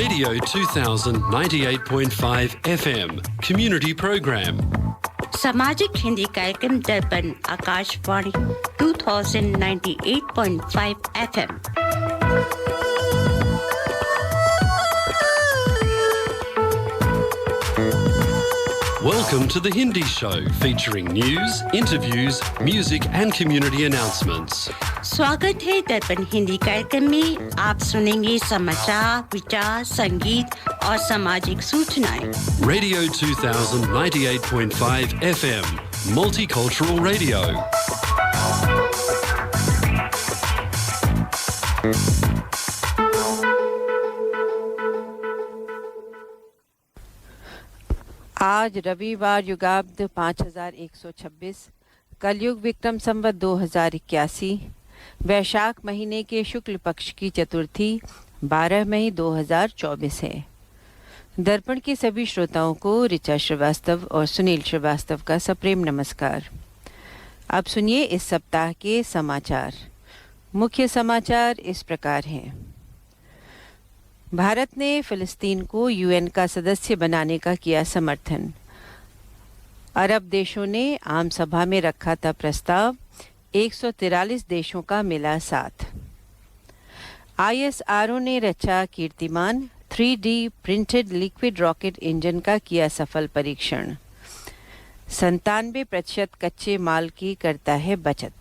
Radio 2000 98.5 FM Community Program. सामाजिक हिंदी कार्यक्रम दर्पण Akashvani 2098.5 FM। Welcome to the Hindi Show, featuring news, interviews, music and community announcements. स्वागत है दर्पण हिंदी कार्यक्रम में। आप सुनेंगे समाचार, विचार, संगीत और सामाजिक सूचनाएं। Radio 2000 98.5 FM Multicultural Radio. आज रविवार युगाब्द 5126 कलयुग विक्रम संवत 2081 वैशाख महीने के शुक्ल पक्ष की चतुर्थी 12 मई 2024 है। दर्पण के सभी श्रोताओं को ऋचा श्रीवास्तव और सुनील श्रीवास्तव का सप्रेम नमस्कार। अब सुनिए इस सप्ताह के समाचार। मुख्य समाचार इस प्रकार हैं। भारत ने फिलिस्तीन को यूएन का सदस्य बनाने का किया समर्थन। अरब देशों ने आम सभा में रखा था प्रस्ताव, 143 देशों का मिला साथ। आईएसआरओ ने रचा कीर्तिमान, 3D printed liquid rocket engine का किया सफल परीक्षण। 97% कच्चे माल की करता है बचत।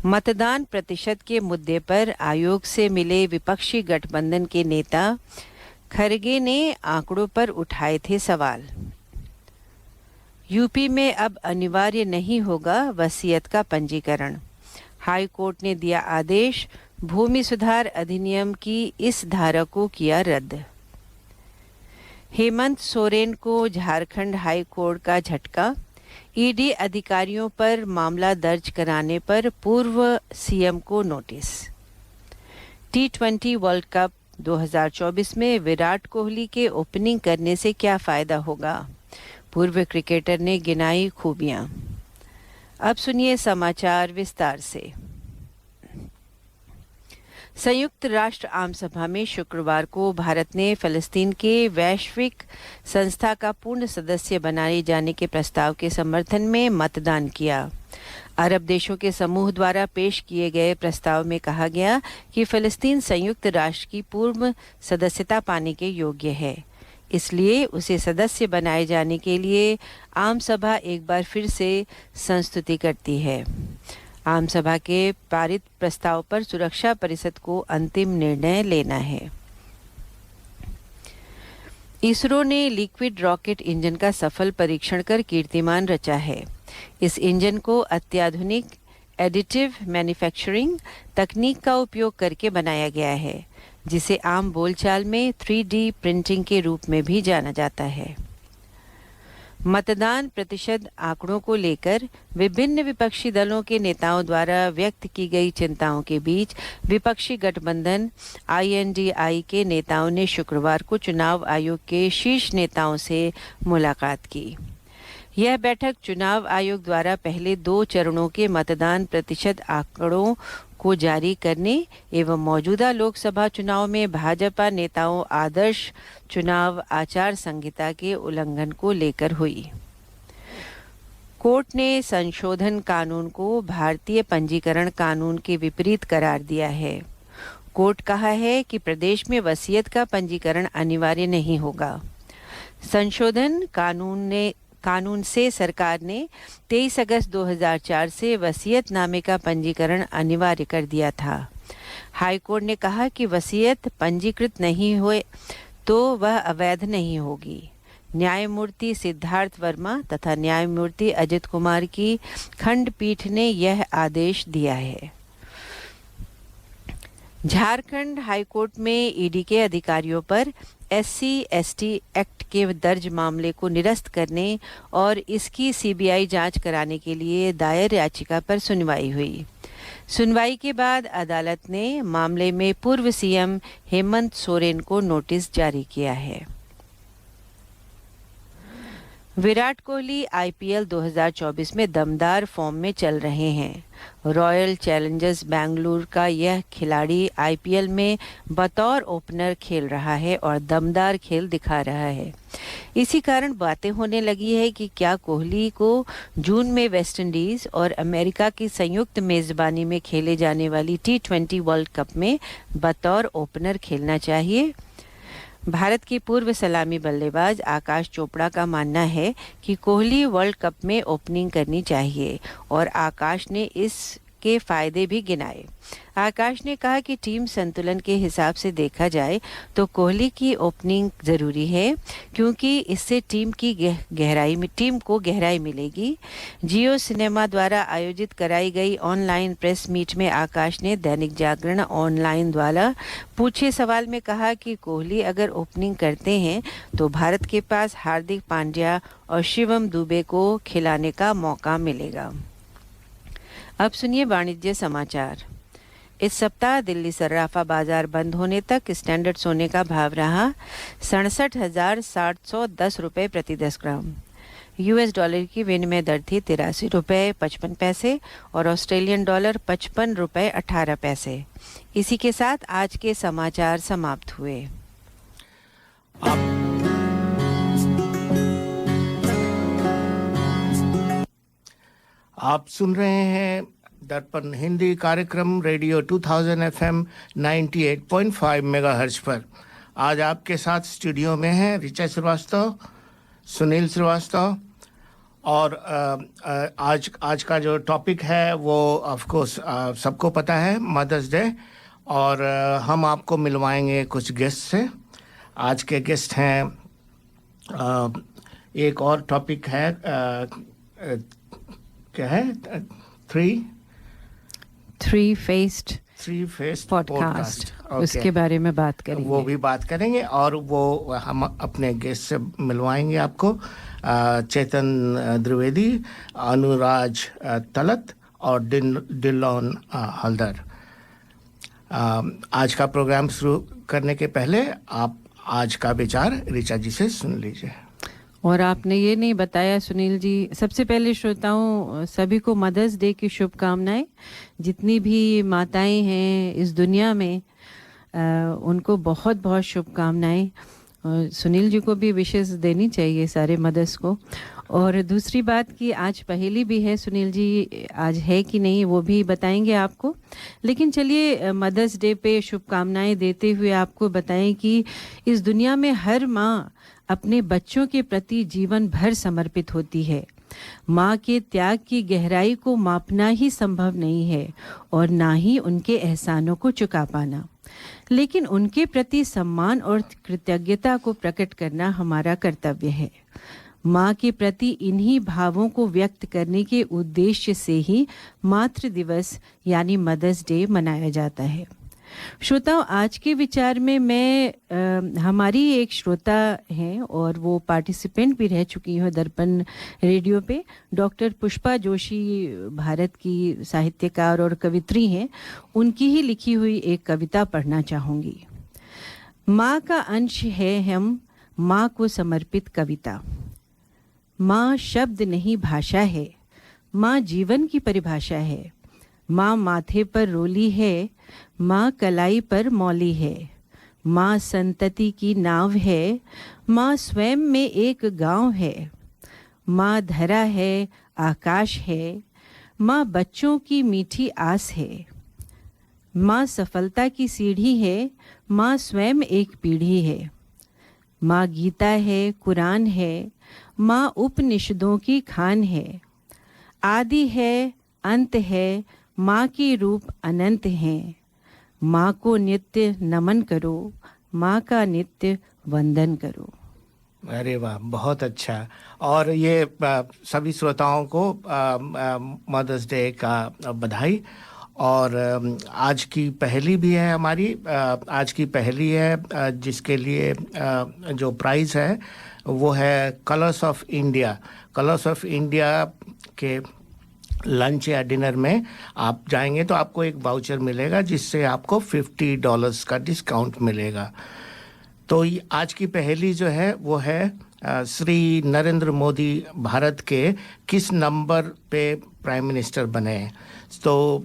मतदान प्रतिशत के मुद्दे पर आयोग से मिले विपक्षी गठबंधन के नेता खरगे ने आंकड़ों पर उठाए थे सवाल। यूपी में अब अनिवार्य नहीं होगा वसीयत का पंजीकरण। हाई कोर्ट ने दिया आदेश, भूमि सुधार अधिनियम की इस धारा को किया रद्द। हेमंत सोरेन को झारखंड हाई कोर्ट का झटका। ईडी अधिकारियों पर मामला दर्ज कराने पर पूर्व सीएम को नोटिस। T20 वर्ल्ड कप 2024 में विराट कोहली के ओपनिंग करने से क्या फायदा होगा, पूर्व क्रिकेटर ने गिनाई खूबियां। अब सुनिए समाचार विस्तार से। संयुक्त राष्ट्र आम सभा में शुक्रवार को भारत ने फिलिस्तीन के वैश्विक संस्था का पूर्ण सदस्य बनाए जाने के प्रस्ताव के समर्थन में मतदान किया। अरब देशों के समूह द्वारा पेश किए गए प्रस्ताव में कहा गया कि फिलिस्तीन संयुक्त राष्ट्र की पूर्ण सदस्यता पाने के योग्य है, इसलिए उसे सदस्य बनाए जाने के लिए आम सभा एक बार फिर से संस्तुति करती है। आम सभा के पारित प्रस्ताव पर सुरक्षा परिषद को अंतिम निर्णय लेना है। इसरो ने लिक्विड रॉकेट इंजन का सफल परीक्षण कर कीर्तिमान रचा है। इस इंजन को अत्याधुनिक एडिटिव मैन्युफैक्चरिंग तकनीक का उपयोग करके बनाया गया है, जिसे आम बोलचाल में 3D प्रिंटिंग के रूप में भी जाना जाता है। मतदान प्रतिशत आंकड़ों को लेकर विभिन्न विपक्षी दलों के नेताओं द्वारा व्यक्त की गई चिंताओं के बीच विपक्षी गठबंधन INDI के नेताओं ने शुक्रवार को चुनाव आयोग के शीर्ष नेताओं से मुलाकात की। यह बैठक चुनाव आयोग द्वारा पहले 2 चरणों के मतदान प्रतिशत आंकड़ों को जारी करने एवं मौजूदा लोकसभा चुनाव में भाजपा नेताओं आदर्श चुनाव आचार संहिता के उल्लंघन को लेकर हुई। कोर्ट ने संशोधन कानून को भारतीय पंजीकरण कानून के विपरीत करार दिया है। कोर्ट कहा है कि प्रदेश में वसीयत का पंजीकरण अनिवार्य नहीं होगा। संशोधन कानून से सरकार ने 23 अगस्त 2004 से वसीयतनामे का पंजीकरण अनिवार्य कर दिया था। हाईकोर्ट ने कहा कि वसीयत पंजीकृत नहीं हुए तो वह अवैध नहीं होगी। न्यायमूर्ति सिद्धार्थ वर्मा तथा न्यायमूर्ति अजित कुमार की खंडपीठ ने यह आदेश दिया है। झारखंड हाईकोर्ट में ईडी के अधिकारियों पर SC/ST एक्ट के दर्ज मामले को निरस्त करने और इसकी CBI जांच कराने के लिए दायर याचिका पर सुनवाई हुई। सुनवाई के बाद अदालत ने मामले में पूर्व सीएम हेमंत सोरेन को नोटिस जारी किया है। विराट कोहली आईपीएल 2024 में दमदार फॉर्म में चल रहे हैं। रॉयल चैलेंजर्स बेंगलुरु का यह खिलाड़ी आईपीएल में बतौर ओपनर खेल रहा है और दमदार खेल दिखा रहा है। इसी कारण बातें होने लगी है कि क्या कोहली को जून में वेस्टइंडीज और अमेरिका की संयुक्त मेजबानी में खेले जाने वाली T20 वर्ल्ड कप में बतौर ओपनर खेलना चाहिए। भारत के पूर्व सलामी बल्लेबाज आकाश चोपड़ा का मानना है कि कोहली वर्ल्ड कप में ओपनिंग करनी चाहिए और आकाश ने इसके फायदे भी गिनाए। आकाश ने कहा कि टीम संतुलन के हिसाब से देखा जाए तो कोहली की ओपनिंग ज़रूरी है, क्योंकि इससे टीम को गहराई मिलेगी। जियो सिनेमा द्वारा आयोजित कराई गई ऑनलाइन प्रेस मीट में आकाश ने दैनिक जागरण ऑनलाइन द्वारा पूछे सवाल में कहा कि कोहली अगर ओपनिंग करते हैं तो भारत के पास हार्दिक पांड्या और शिवम दुबे को खिलाने का मौका मिलेगा। अब सुनिए वाणिज्य समाचार। इस सप्ताह दिल्ली सर्राफा बाजार बंद होने तक स्टैंडर्ड सोने का भाव रहा 67,710 रुपये प्रति 10 ग्राम। यूएस डॉलर की विनिमय दर थी 83 रुपये 55 पैसे और ऑस्ट्रेलियन डॉलर 55 रुपये 18 पैसे। इसी के साथ आज के समाचार समाप्त हुए। आप सुन रहे हैं दर्पण हिंदी कार्यक्रम रेडियो 2000 FM 98.5 मेगाहर्ट्ज पर। आज आपके साथ स्टूडियो में हैं ऋचा श्रीवास्तव, सुनील श्रीवास्तव और आज का जो टॉपिक है वो ऑफ कोर्स सबको पता है, मदर्स डे। और हम आपको मिलवाएंगे कुछ गेस्ट से। आज के गेस्ट हैं, एक और टॉपिक है, क्या है, थ्री फेस्ड पॉडकास्ट, उसके बारे में बात करेंगे। वो भी बात करेंगे और वो हम अपने गेस्ट से मिलवाएंगे आपको। चेतन द्विवेदी, अनुराज तलत और डिलोन हल्दर। आज का प्रोग्राम शुरू करने के पहले आप आज का विचार ऋचा जी से सुन लीजिए। और आपने ये नहीं बताया सुनील जी, सबसे पहले श्रोताओं सभी को मदर्स डे की शुभकामनाएं। जितनी भी माताएं हैं इस दुनिया में उनको बहुत बहुत शुभकामनाएं। सुनील जी को भी विशेष देनी चाहिए सारे मदर्स को। और दूसरी बात कि आज पहेली भी है, सुनील जी आज है कि नहीं वो भी बताएंगे आपको। लेकिन चलिए मदर्स डे पे शुभकामनाएं देते हुए आपको बताएं कि इस दुनिया में हर माँ अपने बच्चों के प्रति जीवन भर समर्पित होती है। माँ के त्याग की गहराई को मापना ही संभव नहीं है और ना ही उनके एहसानों को चुका पाना, लेकिन उनके प्रति सम्मान और कृतज्ञता को प्रकट करना हमारा कर्तव्य है। माँ के प्रति इन्हीं भावों को व्यक्त करने के उद्देश्य से ही मातृ दिवस यानी मदर्स डे मनाया जाता है। श्रोताओं, आज के विचार में मैं हमारी एक श्रोता हैं और वो पार्टिसिपेंट भी रह चुकी हैं दर्पण रेडियो पे। डॉक्टर पुष्पा जोशी भारत की साहित्यकार और कवित्री हैं। उनकी ही लिखी हुई एक कविता पढ़ना चाहूँगी। माँ का अंश है हम, माँ को समर्पित कविता। माँ शब्द नहीं भाषा है, माँ जीवन की परिभाषा है। माँ माथे पर रोली है, माँ कलाई पर मौली है। माँ संतति की नाव है, माँ स्वयं में एक गांव है। माँ धरा है, आकाश है, माँ बच्चों की मीठी आस है। माँ सफलता की सीढ़ी है, माँ स्वयं एक पीढ़ी है। माँ गीता है, कुरान है, माँ उपनिषदों की खान है। आदि है, अंत है, माँ की रूप अनंत हैं। माँ को नित्य नमन करो, माँ का नित्य वंदन करो। अरे वाह, बहुत अच्छा। और ये सभी श्रोताओं को मदर्स डे का बधाई। और आज की पहेली भी है हमारी। आज की पहेली है जिसके लिए जो प्राइज़ है वो है colours of India. Colours of India के लंच या डिनर में आप जाएंगे तो आपको एक वाउचर मिलेगा जिससे आपको $50 का डिस्काउंट मिलेगा। तो आज की पहेली जो है वो है, श्री नरेंद्र मोदी भारत के किस नंबर पे प्राइम मिनिस्टर बने। तो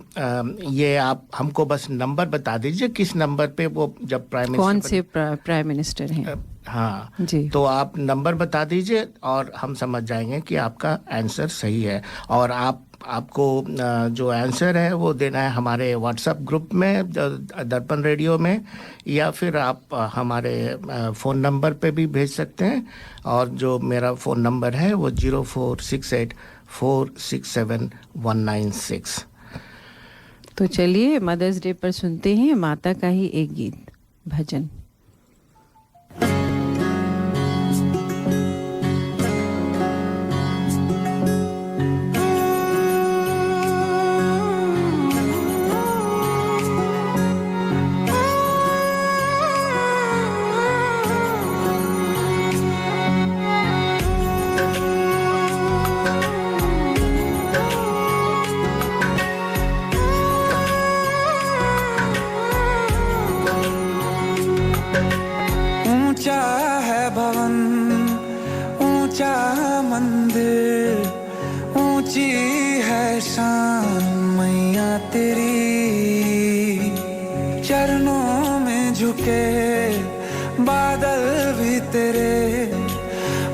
ये आप हमको बस नंबर बता दीजिए किस नंबर पे वो जब प्राइम मिनिस्टर कौन से प्राइम मिनिस्टर हैं। हाँ जी। तो आप नंबर बता दीजिए और हम समझ जाएंगे कि आपका आंसर सही है। और आपको जो आंसर है वो देना है हमारे व्हाट्सएप ग्रुप में दर्पण रेडियो में, या फिर आप हमारे फ़ोन नंबर पे भी भेज सकते हैं। और जो मेरा फ़ोन नंबर है वो 0468467196। तो चलिए मदर्स डे पर सुनते हैं माता का ही एक गीत भजन।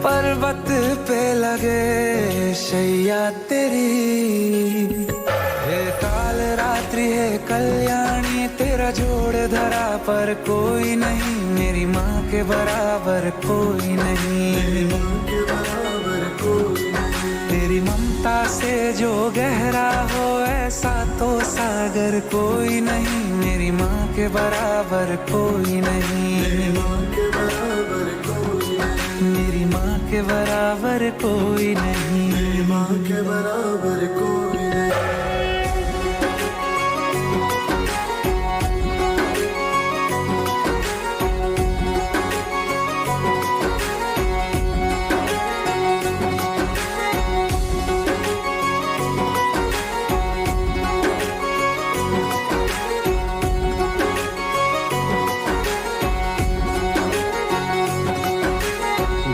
पर्वत पे लगे शैया तेरी, हे काल रात्रि है कल्याणी, तेरा जोड़ धरा पर कोई नहीं, मेरी माँ के बराबर कोई नहीं, तेरी ममता से जो गहरा हो ऐसा तो सागर कोई नहीं, मेरी माँ के बराबर कोई नहीं, मेरी माँ के बराबर कोई नहीं, मेरी माँ के बराबर कोई नहीं।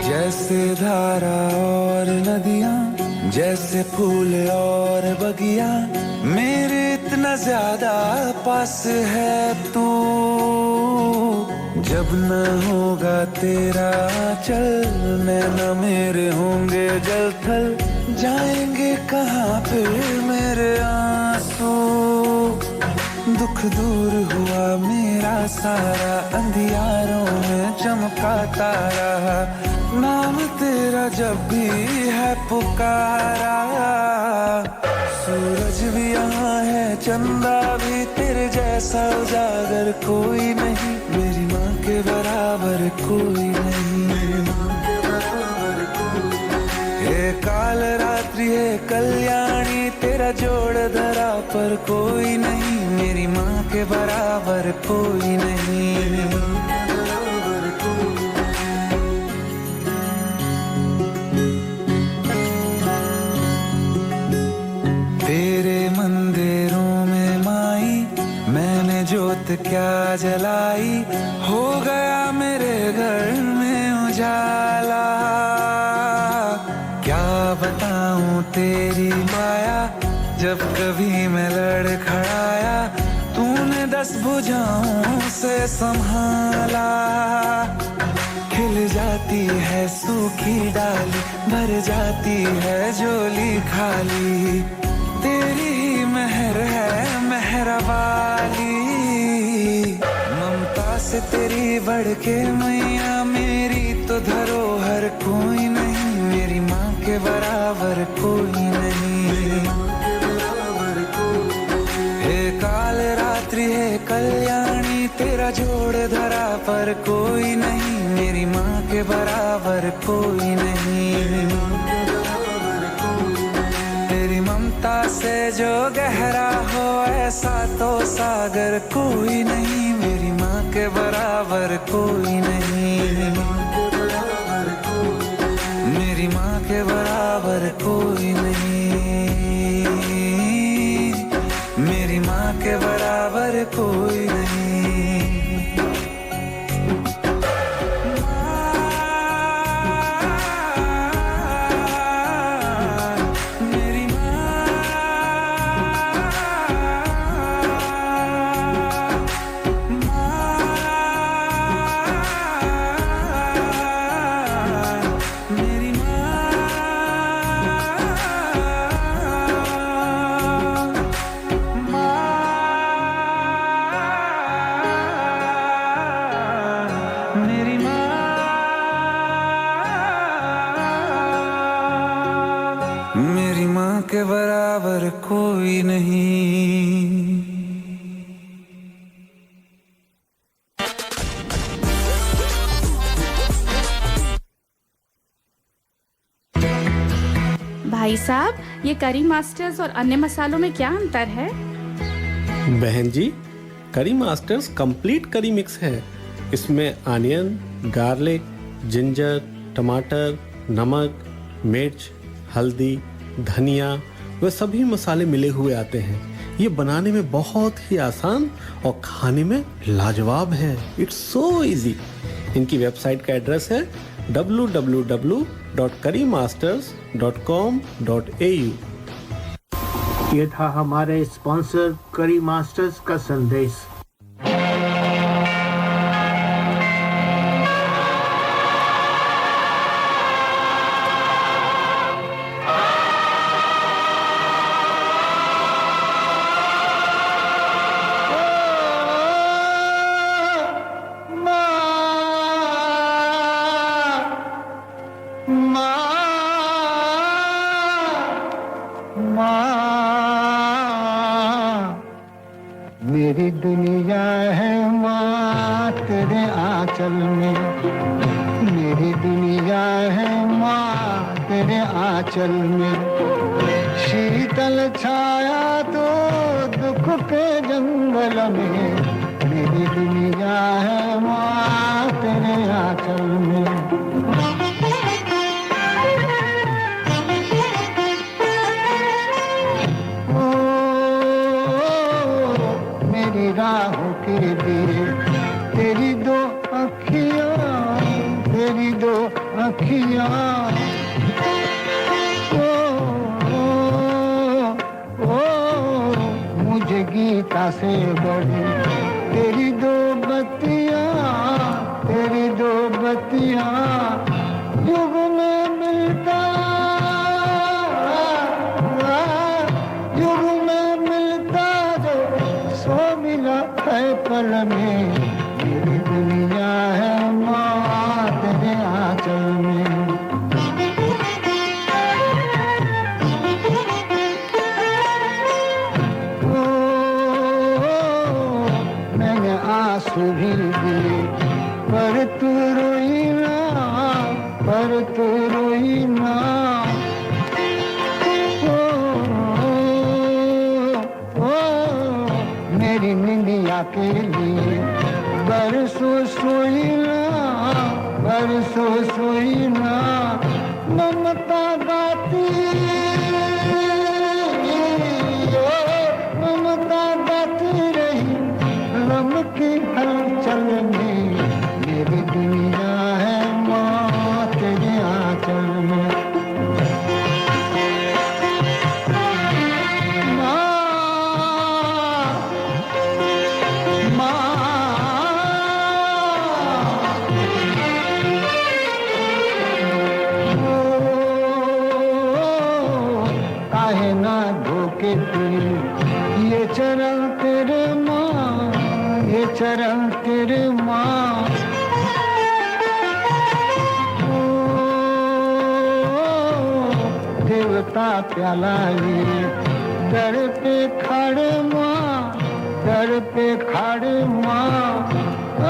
जैसे धारा और नदियाँ, जैसे फूल और बगिया, मेरे इतना ज्यादा पास है तू, जब न होगा तेरा चल नैना मेरे होंगे जल थल, जाएंगे कहाँ फिर मेरे आंसू, दुख दूर हुआ मेरा सारा, अंधियारों में चमका तारा, नाम तेरा जब भी है पुकारा, सूरज भी यहाँ है चंदा भी, तेरे जैसा उजागर कोई नहीं, मेरी माँ के बराबर कोई नहीं, मेरी माँ के बराबर कोई नहीं, हे काल रात्रि है कल्याणी, तेरा जोड़ धरा पर कोई नहीं, मेरी माँ के बराबर कोई नहीं, मेरी माँ के बराबर कोई नहीं। तेरे मंदिरों में माई मैंने जोत क्या जलाई, हो गया मेरे घर में उजाला, क्या बताऊं तेरी माया, जब कभी मैं लड़खड़ाया तूने 10 भुजाओं से संभाला, खिल जाती है सूखी डाली, भर जाती है झोली खाली, तेरी ही मेहर है मेहरबाली, ममता से तेरी बढ़ के मैया, मेरी तो धरोहर कोई नहीं, मेरी माँ के बराबर कोई नहीं, मेरी माँ के बराबर कोई नहीं, हे काल रात्रि है कल्याणी, तेरा जोड़ धरा पर कोई नहीं, मेरी माँ के बराबर कोई नहीं, मेरी माँ के बराबर कोई नहीं, तेरी ममता से जो गहरा हो ऐसा तो सागर कोई नहीं, मेरी माँ के बराबर कोई नहीं, मेरी माँ के बराबर कोई नहीं, मेरी माँ के बराबर कोई नहीं, मेरी माँ के बराबर कोई नहीं। नहीं। भाई साहब, ये करी मास्टर्स और अन्य मसालों में क्या अंतर है? बहन जी, करी मास्टर्स कंप्लीट करी मिक्स है। इसमें अनियन, गार्लिक, जिंजर, टमाटर, नमक, मिर्च, हल्दी, धनिया वे सभी मसाले मिले हुए आते हैं। ये बनाने में बहुत ही आसान और खाने में लाजवाब है। It's so easy. इनकी वेबसाइट का एड्रेस है www.currymasters.com.au। ये था हमारे स्पॉन्सर करी मास्टर्स का संदेश। मेरी दुनिया है माँ तेरे आंचल में, मेरी दुनिया है माँ तेरे आंचल में। शीतल छाया तो दुख के जंगल में, मेरी दुनिया है माँ तेरे आंचल में। राहों के दिए तेरी दो अखियाँ, तेरी दो अखियाँ। ओ मुझे गीता से बड़ी तेरी दो बत्तियाँ, तेरी दो बत्तियाँ। युग में मिलता, युग में मिलता जो सो मिला है पल में। मेरी दुनिया है माँ तेरे आंचल में। ओ मैंने आंसू भी दिए पर तू रोई ना, पर तू रोई ना। मेरी निंदिया के लिए बरसों सोई ना, बरसों सोई ना। ममता गाती, ममता गाती रही गम की हलचल में। मेरी दुनिया है माँ तेरे आंचल में। ये चरण तेरे माँ, ये चरण तेरे माँ। देवता प्याला लिए दर पे खड़े माँ, दर पे खड़े माँ।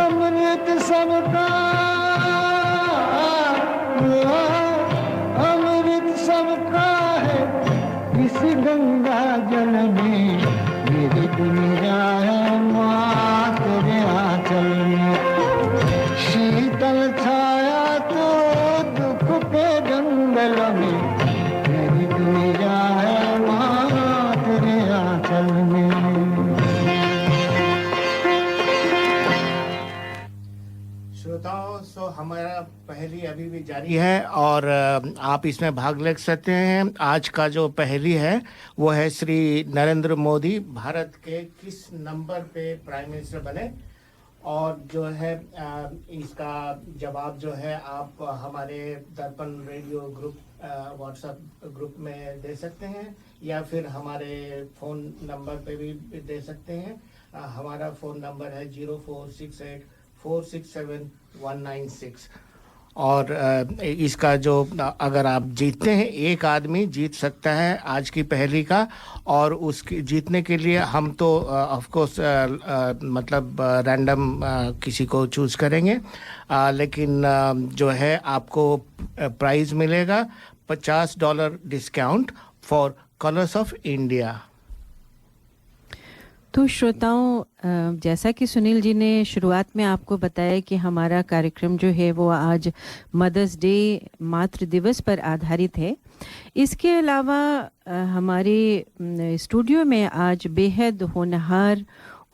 अमृत सबका, अमृत सबका है इस गंगा जल में। मेरी दुनिया है माँ तेरे आंचल में। शीतल छाया तो दुख के जंगल में। मेरी दुनिया है माँ तेरे आंचल में। श्रोताओं, सो हमारा पहेली अभी भी जारी है और आप इसमें भाग ले सकते हैं। आज का जो पहेली है वो है श्री नरेंद्र मोदी भारत के किस नंबर पे प्राइम मिनिस्टर बने, और जो है इसका जवाब जो है आप हमारे दर्पण रेडियो ग्रुप व्हाट्सएप ग्रुप में दे सकते हैं या फिर हमारे फ़ोन नंबर पे भी दे सकते हैं। हमारा फ़ोन नंबर है 0468467196। और इसका जो अगर आप जीतते हैं, एक आदमी जीत सकता है आज की पहेली का, और उसके जीतने के लिए हम तो ऑफ कोर्स मतलब रैंडम किसी को चूज करेंगे, लेकिन जो है आपको प्राइज मिलेगा $50 discount for colours of India. तो श्रोताओं, जैसा कि सुनील जी ने शुरुआत में आपको बताया कि हमारा कार्यक्रम जो है वो आज मदर्स डे, मातृ दिवस पर आधारित है। इसके अलावा हमारे स्टूडियो में आज बेहद होनहार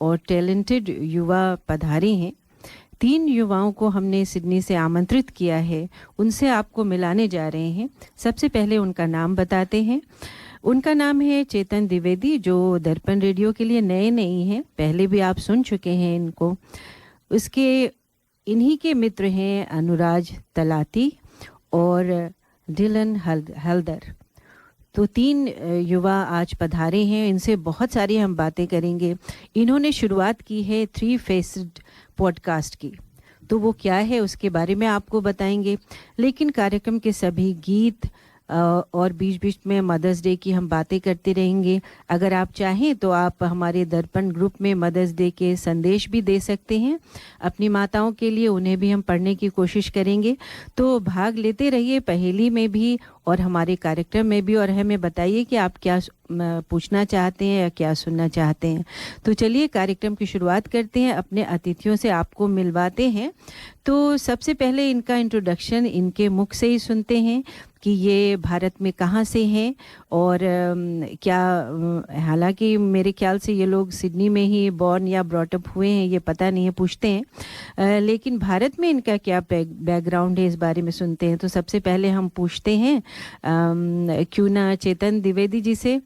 और टैलेंटेड युवा पधारे हैं। 3 युवाओं को हमने सिडनी से आमंत्रित किया है, उनसे आपको मिलाने जा रहे हैं। सबसे पहले उनका नाम बताते हैं। उनका नाम है चेतन द्विवेदी, जो दर्पण रेडियो के लिए नए नहीं हैं, पहले भी आप सुन चुके हैं इनको। इन्हीं के मित्र हैं अनुराज तलाती और डिलन हल्दर। तो 3 युवा आज पधारे हैं, इनसे बहुत सारी हम बातें करेंगे। इन्होंने शुरुआत की है 3 फेस्ड पॉडकास्ट की, तो वो क्या है उसके बारे में आपको बताएंगे। लेकिन कार्यक्रम के सभी गीत और बीच बीच में मदर्स डे की हम बातें करते रहेंगे। अगर आप चाहें तो आप हमारे दर्पण ग्रुप में मदर्स डे के संदेश भी दे सकते हैं अपनी माताओं के लिए, उन्हें भी हम पढ़ने की कोशिश करेंगे। तो भाग लेते रहिए पहेली में भी और हमारे कार्यक्रम में भी, और हमें बताइए कि आप क्या पूछना चाहते हैं या क्या सुनना चाहते हैं। तो चलिए कार्यक्रम की शुरुआत करते हैं, अपने अतिथियों से आपको मिलवाते हैं। तो सबसे पहले इनका इंट्रोडक्शन इनके मुख से ही सुनते हैं कि ये भारत में कहाँ से हैं और क्या, हालांकि मेरे ख्याल से ये लोग सिडनी में ही बॉर्न या ब्रॉटअप हुए हैं, ये पता नहीं है, पूछते हैं। लेकिन भारत में इनका क्या बैकग्राउंड है इस बारे में सुनते हैं। तो सबसे पहले हम पूछते हैं क्यों ना चेतन द्विवेदी जी से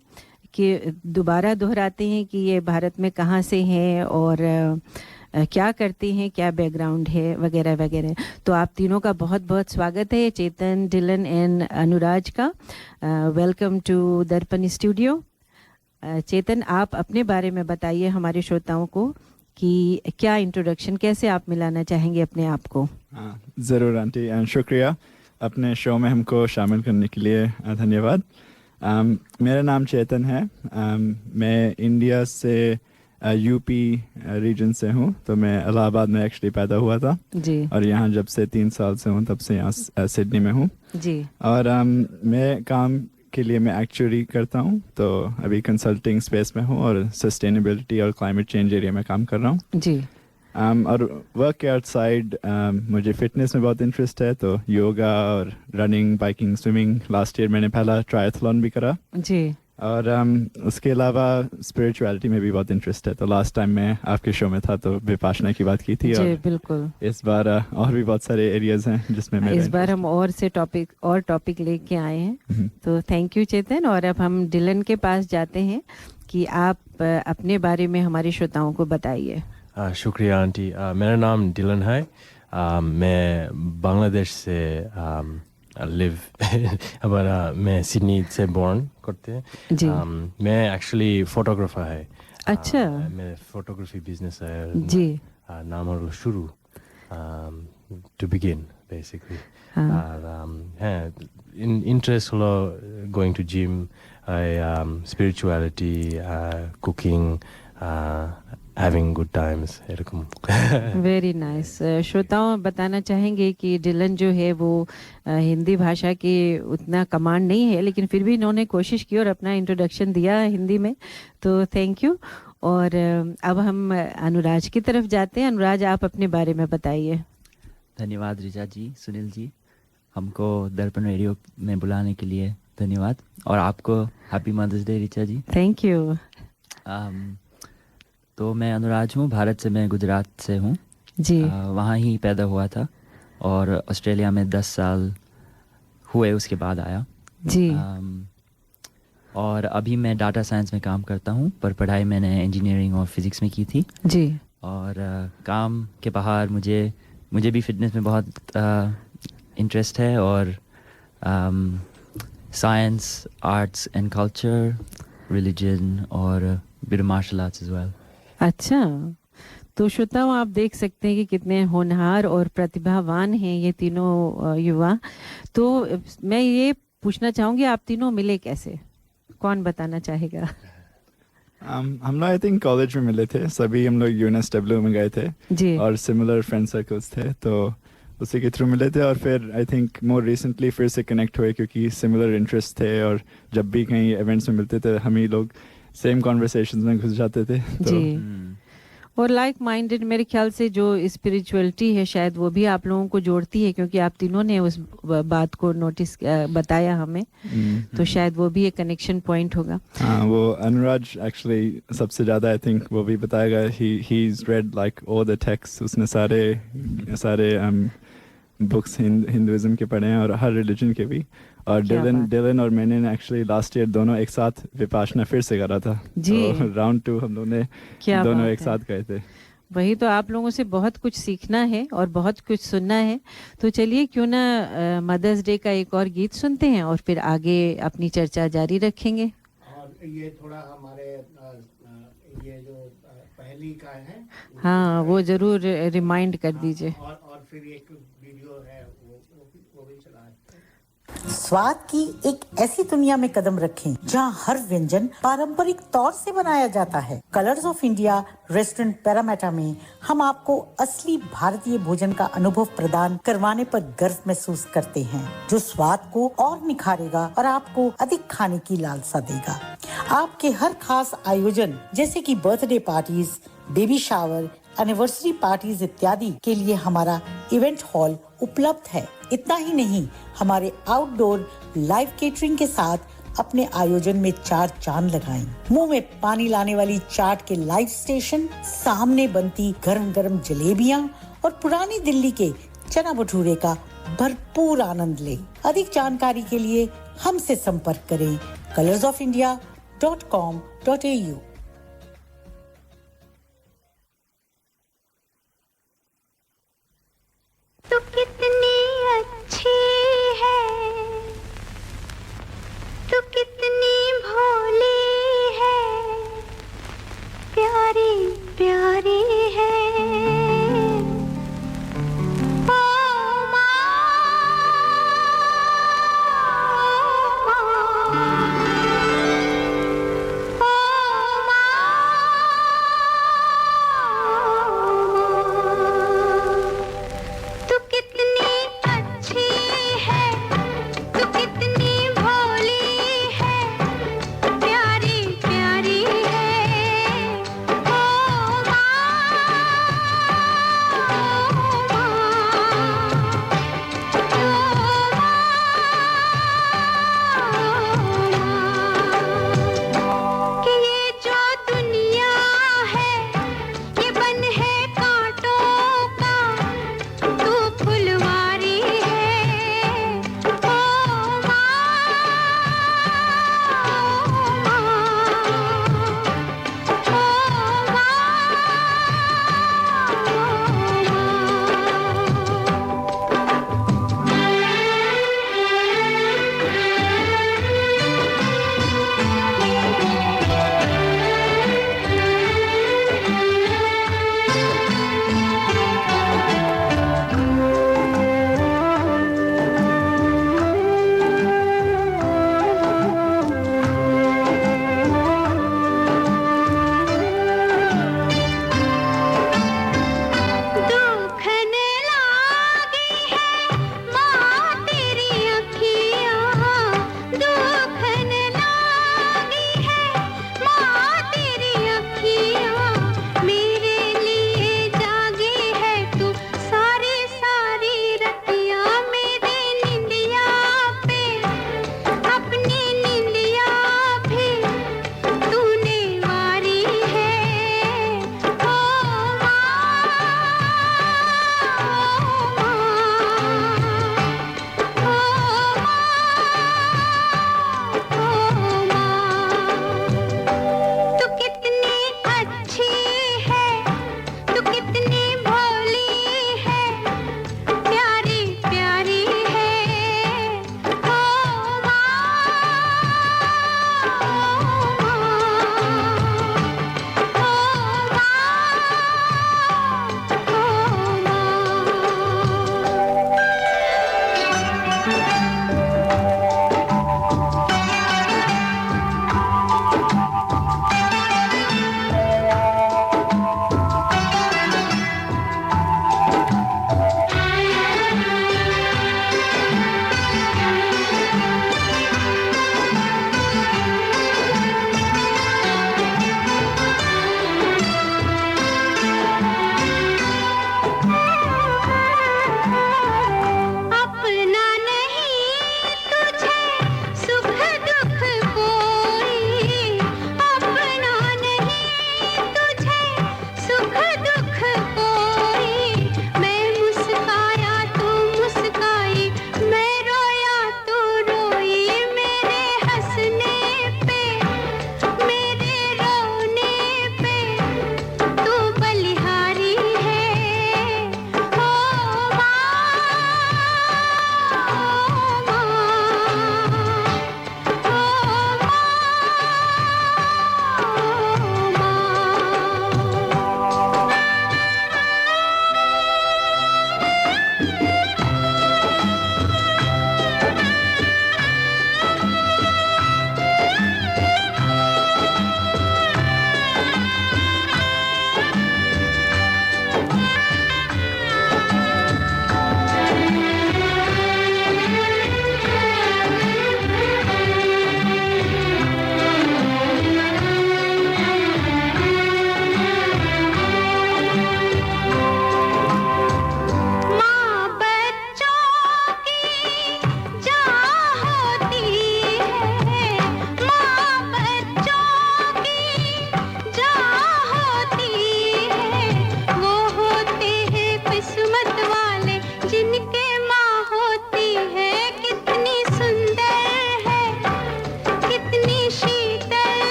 कि दोबारा दोहराते हैं कि ये भारत में कहाँ से हैं और क्या करते हैं, क्या बैकग्राउंड है वगैरह वगैरह। तो आप तीनों का बहुत बहुत स्वागत है, चेतन, डिलन एंड अनुराज का। वेलकम टू दर्पण स्टूडियो। चेतन, आप अपने बारे में बताइए हमारे श्रोताओं को कि क्या इंट्रोडक्शन, कैसे आप मिलाना चाहेंगे अपने आप को। ज़रूर आंटी, शुक्रिया अपने शो में हमको शामिल करने के लिए, धन्यवाद। मेरा नाम चेतन है। मैं इंडिया से यूपी रीजन से हूँ, तो मैं इलाहाबाद में एक्चुअली पैदा हुआ था जी, और यहाँ जब से 3 साल से हूँ, तब से यहाँ सिडनी में हूँ जी। और मैं काम के लिए मैं एक्चुअली करता हूँ, तो अभी कंसल्टिंग स्पेस में हूँ और सस्टेनेबिलिटी और क्लाइमेट चेंज एरिया में काम कर रहा हूँ जी। और वर्क के आउटसाइड मुझे फिटनेस में बहुत इंटरेस्ट है, तो योगा और running, biking, swimming. Last year मैंने पहला ट्रायथलॉन भी करा जी। और उसके अलावा स्पिरिचुअलिटी में भी बहुत इंटरेस्ट है। तो लास्ट टाइम मैं आपके शो में था तो विपाशना की बात की थी जी, और बिल्कुल। इस बार और भी बहुत सारे एरियाज हैं जिसमें मैं इस बार हम और टॉपिक लेके आए हैं। तो थैंक यू चेतन। और अब हम डिलन के पास जाते हैं कि आप अपने बारे में हमारे श्रोताओं को बताइए। शुक्रिया आंटी। मेरा नाम डिलन है। मैं बांग्लादेश से लिव हमारा मैं सिडनी से बॉर्न करते हैं जी। मैं एक्चुअली फोटोग्राफर है। अच्छा। मैं फोटोग्राफी बिजनेस है जी। नाम शुरू to begin basically. Interest hello going to gym, spirituality, cooking, having good times, एरकम। Very nice. श्रोताओं बताना चाहेंगे कि डिलन जो है वो हिंदी भाषा के उतना कमांड नहीं है, लेकिन फिर भी इन्होंने कोशिश की और अपना इंट्रोडक्शन दिया हिंदी में, तो थैंक यू। और अब हम अनुराज की तरफ जाते हैं। अनुराज, आप अपने बारे में बताइए। धन्यवाद रिचा जी, सुनील जी, हमको दर्पण रेडियो में बुलाने के लिए धन्यवाद, और आपको happy mother's day Richa ji. Thank you. तो मैं अनुराज हूँ, भारत से, मैं गुजरात से हूँ जी। वहाँ ही पैदा हुआ था और ऑस्ट्रेलिया में 10 साल हुए उसके बाद आया जी। और अभी मैं डाटा साइंस में काम करता हूँ, पर पढ़ाई मैंने इंजीनियरिंग और फिज़िक्स में की थी जी। और काम के बाहर मुझे भी फिटनेस में बहुत इंटरेस्ट है, और science, arts and culture, religion और bit martial arts as well. अच्छा, तो श्रोताओं, आप देख सकते हैं कि कितने होनहार और प्रतिभावान हैं ये तीनों युवा। तो मैं ये पूछना चाहूंगी, आप तीनों मिले कैसे? कौन बताना चाहेगा? हम लोग आई थिंक कॉलेज में मिले थे, सभी हम लोग यूएनएसडब्ल्यू में गए थे जी। और सिमिलर फ्रेंड सर्कल्स थे, तो उसी के थ्रू मिले थे। और फिर आई थिंक मोर रिसेंटली फिर से कनेक्ट हुए क्योंकि सिमिलर इंटरेस्ट थे, और जब भी कहीं इवेंट्स में मिलते थे हम ही लोग सेम कॉन्वर्सेशंस में घुस जाते थे। तो जी। और लाइक माइंडेड, मेरे ख्याल से जो स्पिरिचुअलिटी है शायद वो भी आप लोगों को जोड़ती है, क्योंकि आप तीनों ने उस बात को नोटिस बताया हमें, तो शायद वो भी एक कनेक्शन पॉइंट होगा। हाँ, वो अनुराज एक्चुअली सबसे ज़्यादा आई थिंक वो भी बताएगा। He is red like all the text, उसने सारे बुक्स हिंदुइज्म के पढ़े हैं और हर रिलीजन के भी। और डिलन और मैंने एक्चुअली लास्ट ईयर दोनों एक साथ विपाशना फिर से करा था जी। तो राउंड 2 हम लोग ने दोनों एक साथ गए थे। वही तो, आप लोगों से बहुत कुछ सीखना है और बहुत कुछ सुनना है। तो चलिए क्यों ना मदर्स डे का एक और गीत सुनते हैं और फिर आगे अपनी चर्चा जारी रखेंगे। और ये थोड़ा हमारे ये जो पहली का है, हाँ वो जरूर रिमाइंड कर दीजिए। और फिर एक वीडियो है वो भी चला है। स्वाद की एक ऐसी दुनिया में कदम रखें जहां हर व्यंजन पारंपरिक तौर से बनाया जाता है। Colours of India restaurant Parramatta में हम आपको असली भारतीय भोजन का अनुभव प्रदान करवाने पर गर्व महसूस करते हैं, जो स्वाद को और निखारेगा और आपको अधिक खाने की लालसा देगा। आपके हर खास आयोजन जैसे कि birthday parties, baby shower, anniversary parties इत्यादि के लिए हमारा इवेंट हॉल उपलब्ध है। इतना ही नहीं, हमारे आउटडोर लाइव केटरिंग के साथ अपने आयोजन में 4 चांद लगाएं। मुंह में पानी लाने वाली चाट के लाइव स्टेशन, सामने बनती गरम गरम जलेबियां और पुरानी दिल्ली के चना भटूरे का भरपूर आनंद लें। अधिक जानकारी के लिए हमसे संपर्क करें colorsofindia.com.au। तू कितनी अच्छी है, तू कितनी भोली है, प्यारी प्यारी है। ओ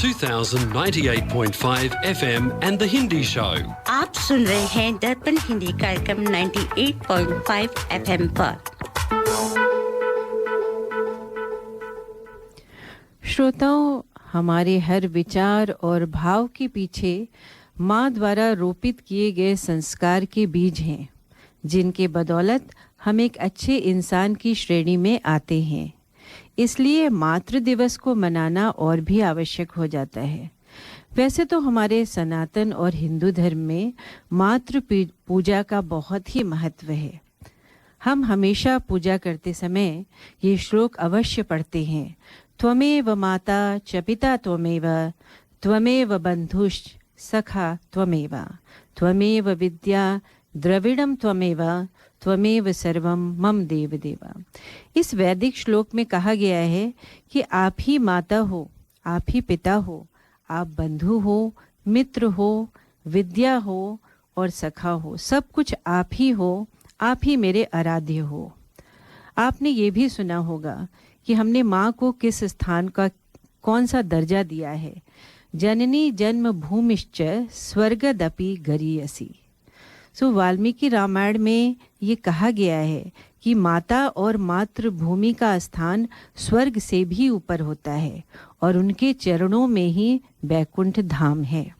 2098.5 FM and The Hindi Show. आप सुन रहे हैं दर्पण हिंदी कार्यक्रम 98.5 FM पर। श्रोताओं, हमारे हर विचार और भाव के पीछे माँ द्वारा रोपित किए गए संस्कार के बीज हैं, जिनके बदौलत हम एक अच्छे इंसान की श्रेणी में आते हैं। इसलिए मातृ दिवस को मनाना और भी आवश्यक हो जाता है। वैसे तो हमारे सनातन और हिंदू धर्म में मातृ पूजा का बहुत ही महत्व है। हम हमेशा पूजा करते समय ये श्लोक अवश्य पढ़ते हैं। त्वमेव माता च पिता त्वमेव, त्वमेव बंधुश्च सखा त्वमेव, त्वमेव विद्या द्रविड़म त्वमेव, त्वमेव सर्वम मम देव देवा। इस वैदिक श्लोक में कहा गया है कि आप ही माता हो, आप ही पिता हो, आप बंधु हो, मित्र हो, विद्या हो और सखा हो। सब कुछ आप ही हो, आप ही मेरे आराध्य हो। आपने ये भी सुना होगा कि हमने माँ को किस स्थान का कौन सा दर्जा दिया है। जननी जन्म भूमिश्च स्वर्गदपि गरीयसी। सो वाल्मीकि रामायण में ये कहा गया है कि माता और मातृभूमि का स्थान स्वर्ग से भी ऊपर होता है और उनके चरणों में ही बैकुंठ धाम है।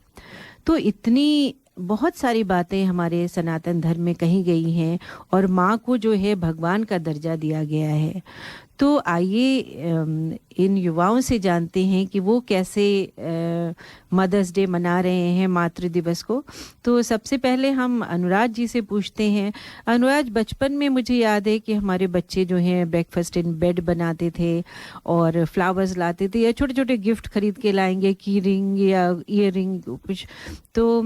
तो इतनी बहुत सारी बातें हमारे सनातन धर्म में कही गई हैं और माँ को जो है भगवान का दर्जा दिया गया है। तो आइए इन युवाओं से जानते हैं कि वो कैसे मदर्स डे मना रहे हैं, मातृ दिवस को। तो सबसे पहले हम अनुराज जी से पूछते हैं। अनुराज, बचपन में मुझे याद है कि हमारे बच्चे जो हैं ब्रेकफास्ट इन बेड बनाते थे और फ्लावर्स लाते थे या छोटे छोटे गिफ्ट खरीद के लाएंगे, की रिंग या ईयर रिंग कुछ। तो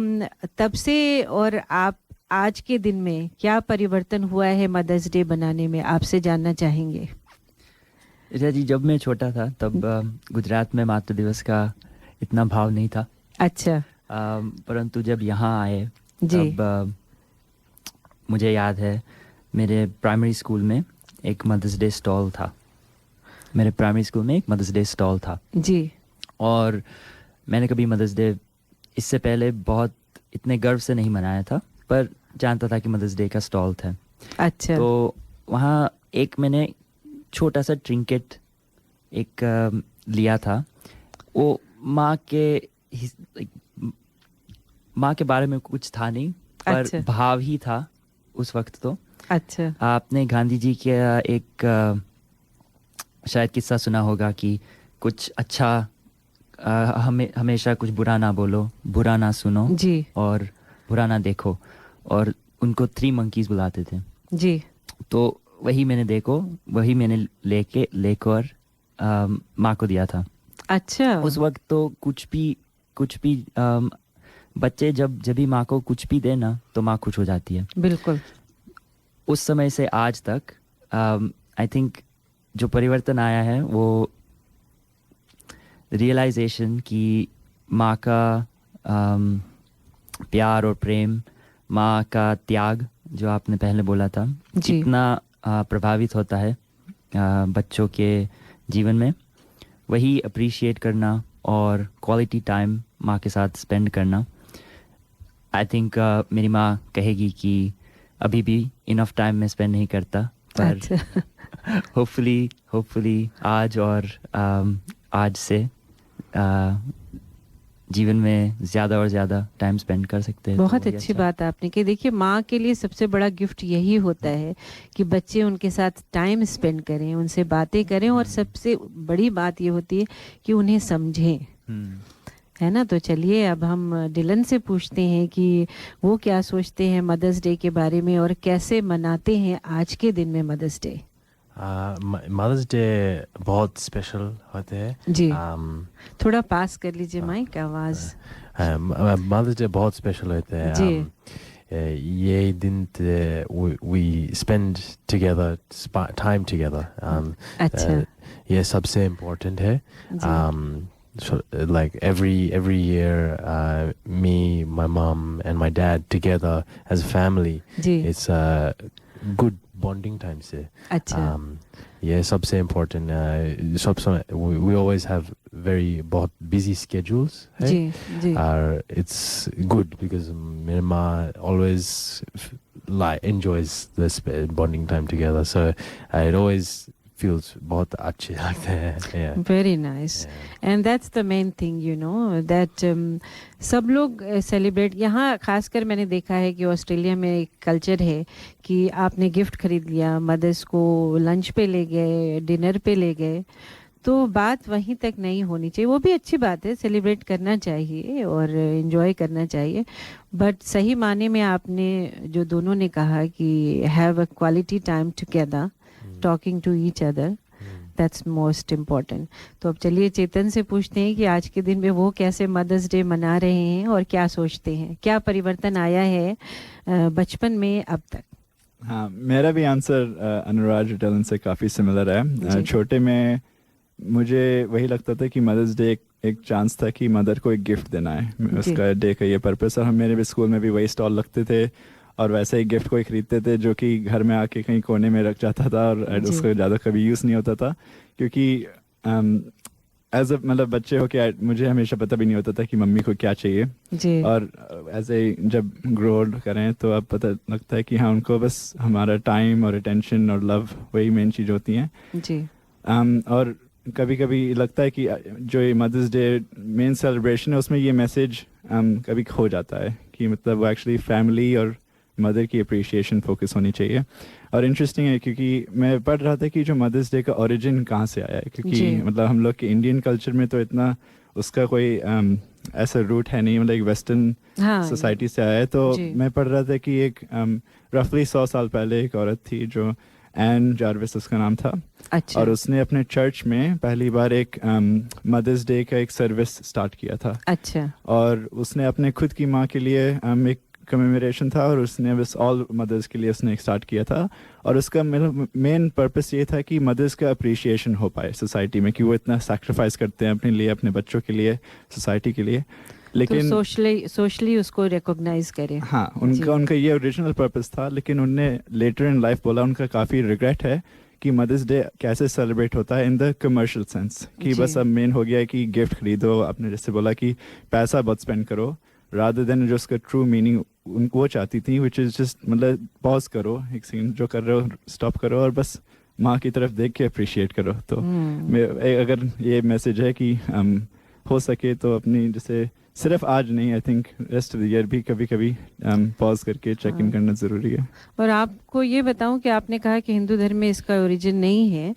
तब से और आप आज के दिन में क्या परिवर्तन हुआ है मदर्स डे बनाने में, आपसे जानना चाहेंगे। जी, जब मैं छोटा था तब गुजरात में मातृ दिवस का इतना भाव नहीं था। अच्छा। परंतु जब यहाँ आए तब मुझे याद है मेरे प्राइमरी स्कूल में एक मदर्स डे स्टॉल था। जी। और मैंने कभी मदर्स डे इससे पहले बहुत इतने गर्व से नहीं मनाया था, पर जानता था कि मदर्स डे का स्टॉल था। अच्छा। तो वहाँ एक मैंने छोटा सा ट्रिंकेट एक लिया था। वो माँ के बारे में कुछ था नहीं, पर अच्छा। भाव ही था उस वक्त। तो अच्छा। आपने गांधी जी के एक शायद किस्सा सुना होगा कि कुछ अच्छा हमेशा कुछ बुरा ना बोलो, बुरा ना सुनो जी, और बुरा ना देखो। और उनको 3 monkeys बुलाते थे जी। तो वही मैंने लेकर माँ को दिया था। अच्छा। उस वक्त तो कुछ भी बच्चे जब भी माँ को कुछ भी दे ना तो माँ खुश हो जाती है। बिल्कुल। उस समय से आज तक आई थिंक जो परिवर्तन आया है वो रियलाइजेशन कि माँ का प्यार और प्रेम, माँ का त्याग जो आपने पहले बोला था, जितना प्रभावित होता है बच्चों के जीवन में, वही अप्रिशिएट करना और क्वालिटी टाइम माँ के साथ स्पेंड करना। आई थिंक मेरी माँ कहेगी कि अभी भी इनफ टाइम में स्पेंड नहीं करता, पर होपफुली आज और आज से जीवन में ज़्यादा और ज़्यादा टाइम स्पेंड कर सकते हैं। बहुत अच्छी बात आपने कि देखिए, माँ के लिए सबसे बड़ा गिफ्ट यही होता है कि बच्चे उनके साथ टाइम स्पेंड करें, उनसे बातें करें और सबसे बड़ी बात ये होती है कि उन्हें समझें, है ना। तो चलिए अब हम डिलन से पूछते हैं कि वो क्या सोचते हैं मदर्स डे के बारे में और कैसे मनाते हैं आज के दिन में मदर्स डे। मदर्स डे बहुत स्पेशल होते हैं जी। थोड़ा पास कर लीजिए माइक, आवाज़। मदर्स डे बहुत स्पेशल होते हैं जी। ये दिन we spend together, time together. अच्छा। ये सबसे important है। So, like every year, me, my mom, and my dad together as a family. जी। It's गुड बॉन्डिंग टाइम से. अच्छा. ये सबसे इम्पोर्टेंट. सबसे we always have बहुत busy schedules है. जी. और it's good because मेरे माँ always enjoys this bonding time together, so it always feels बहुत अच्छे लगते हैं. Yeah. Very nice. And that's the main thing, you know, that सब लोग सेलिब्रेट. यहाँ खासकर मैंने देखा है कि ऑस्ट्रेलिया में एक कल्चर है कि आपने गिफ्ट खरीद लिया, मदर्स को लंच पे ले गए, डिनर पे ले गए, तो बात वहीं तक नहीं होनी चाहिए. वो भी अच्छी बात है, सेलिब्रेट करना चाहिए और एंजॉय करना चाहिए, बट सही माने में आपने जो दोनों ने कहा कि have a quality time together, talking to each other, that's most important. तो अब चलिए चेतन से पूछते हैं कि आज के दिन में वो कैसे मदर्स डे मना रहे हैं और क्या सोचते हैं, क्या परिवर्तन आया है बचपन में अब तक. हाँ, मेरा भी आंसर अनुराग डिलन से काफ़ी सिमिलर है. छोटे में मुझे वही लगता था कि मदर्स डे एक चांस था कि मदर को एक गिफ्ट देना है, उसका डे का ये पर्पस. और हम मेरे भी स्कूल में भी वही स्टॉल लगते थे और वैसे ही गिफ्ट कोई खरीदते थे जो कि घर में आके कहीं कोने में रख जाता था और उसको ज़्यादा कभी यूज़ नहीं होता था, क्योंकि एज अ मतलब बच्चे हो के मुझे हमेशा पता भी नहीं होता था कि मम्मी को क्या चाहिए जी. और ऐसे जब ग्रो ओल्ड करें तो अब पता लगता है कि हाँ, उनको बस हमारा टाइम और अटेंशन और लव वही मेन चीज़ होती हैं जी. और कभी कभी लगता है कि जो ये मदर्स डे मेन सेलिब्रेशन है उसमें ये मैसेज कभी खो जाता है कि मतलब वो एक्चुअली फैमिली और मदर की अप्रिशिएशन फोकस होनी चाहिए. और इंटरेस्टिंग है क्योंकि मैं पढ़ रहा था कि जो मदर्स डे का ओरिजिन कहाँ से आया है, क्योंकि मतलब हम लोग के इंडियन कल्चर में तो इतना उसका कोई ऐसा रूट है नहीं, मतलब एक वेस्टर्न सोसाइटी से आया है. तो मैं पढ़ रहा था कि एक रफली 100 साल पहले एक औरत थी जो एन जार्विस उसका नाम था. अच्छा. और उसने अपने चर्च में पहली बार एक मदर्स डे का एक सर्विस स्टार्ट किया था. अच्छा. और उसने अपने खुद की माँ के लिए एक कमेमोरेशन था और उसने बस ऑल मदर्स के लिए उसने स्टार्ट किया था. और उसका मेन पर्पस ये था कि मदर्स का अप्रिशिएशन हो पाए सोसाइटी में, कि वो इतना सैक्रिफाइस करते हैं अपने लिए, अपने बच्चों के लिए, सोसाइटी के लिए. लेकिन तो सोशली उसको रिकॉग्नाइज करें. हाँ, उनका ये ओरिजिनल पर्पस था. लेकिन उनने लेटर इन लाइफ बोला उनका काफ़ी रिग्रेट है कि मदर्स डे कैसे सेलिब्रेट होता है इन द कमर्शियल सेंस, कि बस अब मेन हो गया है कि गिफ्ट खरीदो, आपने जैसे बोला कि पैसा बहुत स्पेंड करो, रादर देन जो उसका ट्रू मीनिंग उनको वो चाहती थी, विच इज़ जस्ट मतलब पॉज करो, एक सीन जो कर रहे हो स्टॉप करो और बस माँ की तरफ देख के अप्रिशिएट करो. तो अगर ये मैसेज है कि हो सके तो अपनी जैसे सिर्फ आज नहीं, I think rest of the year भी कभी कभी पॉज करके चेक इन करना ज़रूरी है. और आपको ये बताऊं कि आपने कहा कि हिंदू धर्म में इसका ओरिजिन नहीं है.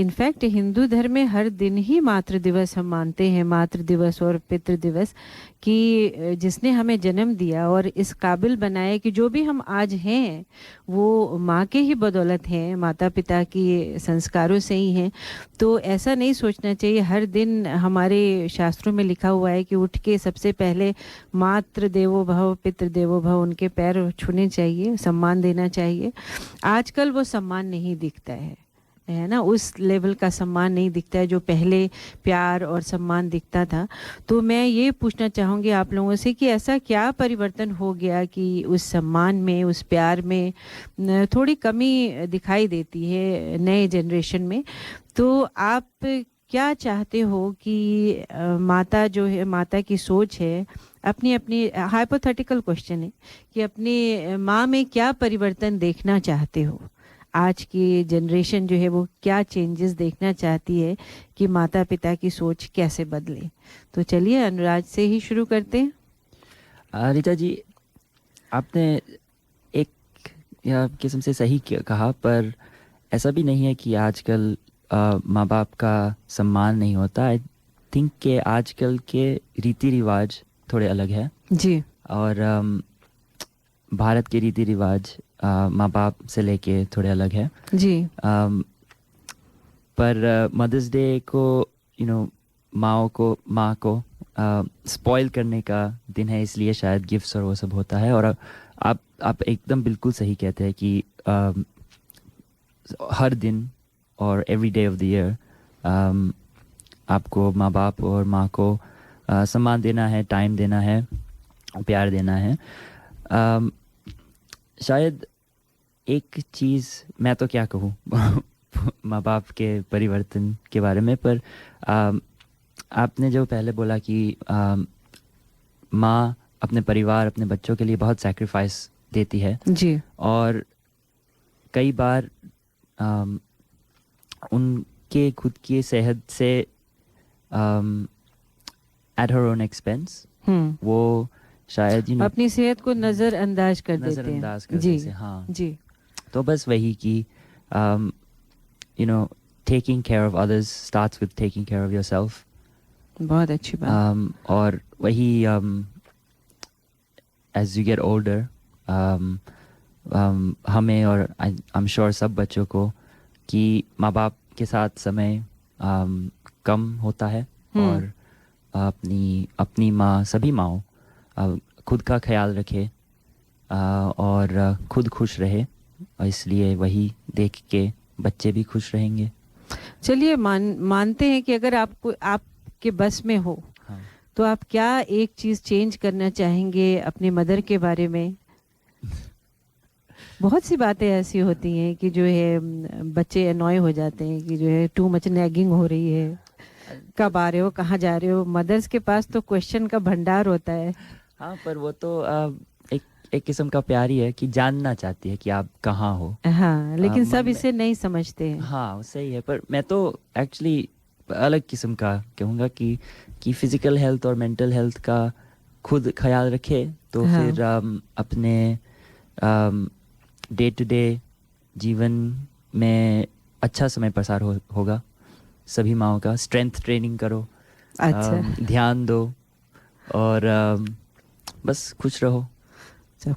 इनफैक्ट हिंदू धर्म में हर दिन ही मातृ दिवस हम मानते हैं, मातृ दिवस और पितृ दिवस, कि जिसने हमें जन्म दिया और इस काबिल बनाया कि जो भी हम आज हैं वो माँ के ही बदौलत हैं, माता पिता की संस्कारों से ही हैं. तो ऐसा नहीं सोचना चाहिए. हर दिन हमारे शास्त्रों में लिखा हुआ है कि उठ के सबसे पहले मातृ देवो भव पितृ देवो भव, उनके पैर छूने चाहिए, सम्मान देना चाहिए. आजकल वो सम्मान नहीं दिखता है ना, उस लेवल का सम्मान नहीं दिखता है जो पहले प्यार और सम्मान दिखता था. तो मैं ये पूछना चाहूँगी आप लोगों से कि ऐसा क्या परिवर्तन हो गया कि उस सम्मान में, उस प्यार में थोड़ी कमी दिखाई देती है नए जनरेशन में. तो आप क्या चाहते हो कि माता जो है, माता की सोच है, अपनी अपनी हाइपोथेटिकल क्वेश्चन है कि अपनी माँ में क्या परिवर्तन देखना चाहते हो? आज की जनरेशन जो है वो क्या चेंजेस देखना चाहती है कि माता पिता की सोच कैसे बदले? तो चलिए अनुराग से ही शुरू करते हैं. रीता जी, आपने एक किस्म से सही कहा, पर ऐसा भी नहीं है कि आजकल माँ बाप का सम्मान नहीं होता. आई थिंक कि आजकल के रीति रिवाज थोड़े अलग है जी. और भारत के रीति रिवाज माँ बाप से लेके थोड़े अलग है जी. पर मदर्स डे को माँ को स्पॉइल करने का दिन है, इसलिए शायद गिफ्ट्स और वो सब होता है. और आप एकदम बिल्कुल सही कहते हैं कि हर दिन और every day of the year आपको माँ बाप और माँ को सम्मान देना है, टाइम देना है, प्यार देना है. शायद एक चीज़ मैं तो क्या कहूँ माँ बाप के परिवर्तन के बारे में, पर आपने जो पहले बोला कि माँ अपने परिवार अपने बच्चों के लिए बहुत सैक्रिफाइस देती है जी, और कई बार उनके खुद की सेहत से एट हर ओन एक्सपेंस वो शायद अपनी सेहत को नजरअंदाज कर देते हैं। नजरअंदाज कर जी देते हैं, हाँ जी। तो बस वही कि you know taking care of others starts with taking care of yourself. बहुत अच्छी बात। और वही एज यू गेट ओल्डर हमें और आई एम श्योर सब बच्चों को कि माँ बाप के साथ समय कम होता है और अपनी माँ सभी माँओं खुद का ख्याल रखे और खुद खुश रहे, और इसलिए वही देख के बच्चे भी खुश रहेंगे। चलिए मानते हैं कि अगर आपके बस में हो तो आप क्या एक चीज चेंज करना चाहेंगे अपने मदर के बारे में? बहुत सी बातें ऐसी होती हैं कि जो है बच्चे अनॉय हो जाते हैं कि जो है टू मच नैगिंग हो रही है, कब आ रहे हो, कहाँ जा रहे हो। मदर्स के पास तो क्वेश्चन का भंडार होता है। हाँ, पर वो तो एक किस्म का प्यार ही है कि जानना चाहती है कि आप कहाँ हो। हाँ, लेकिन सब इसे नहीं समझते हैं। हाँ सही है, पर मैं तो एक्चुअली अलग किस्म का कहूँगा कि फिजिकल हेल्थ और मेंटल हेल्थ का खुद ख्याल रखे तो हाँ। फिर अपने डे टू डे जीवन में अच्छा समय प्रसार होगा। सभी माँओं का स्ट्रेंथ ट्रेनिंग करो, ध्यान दो और बस खुश रहो।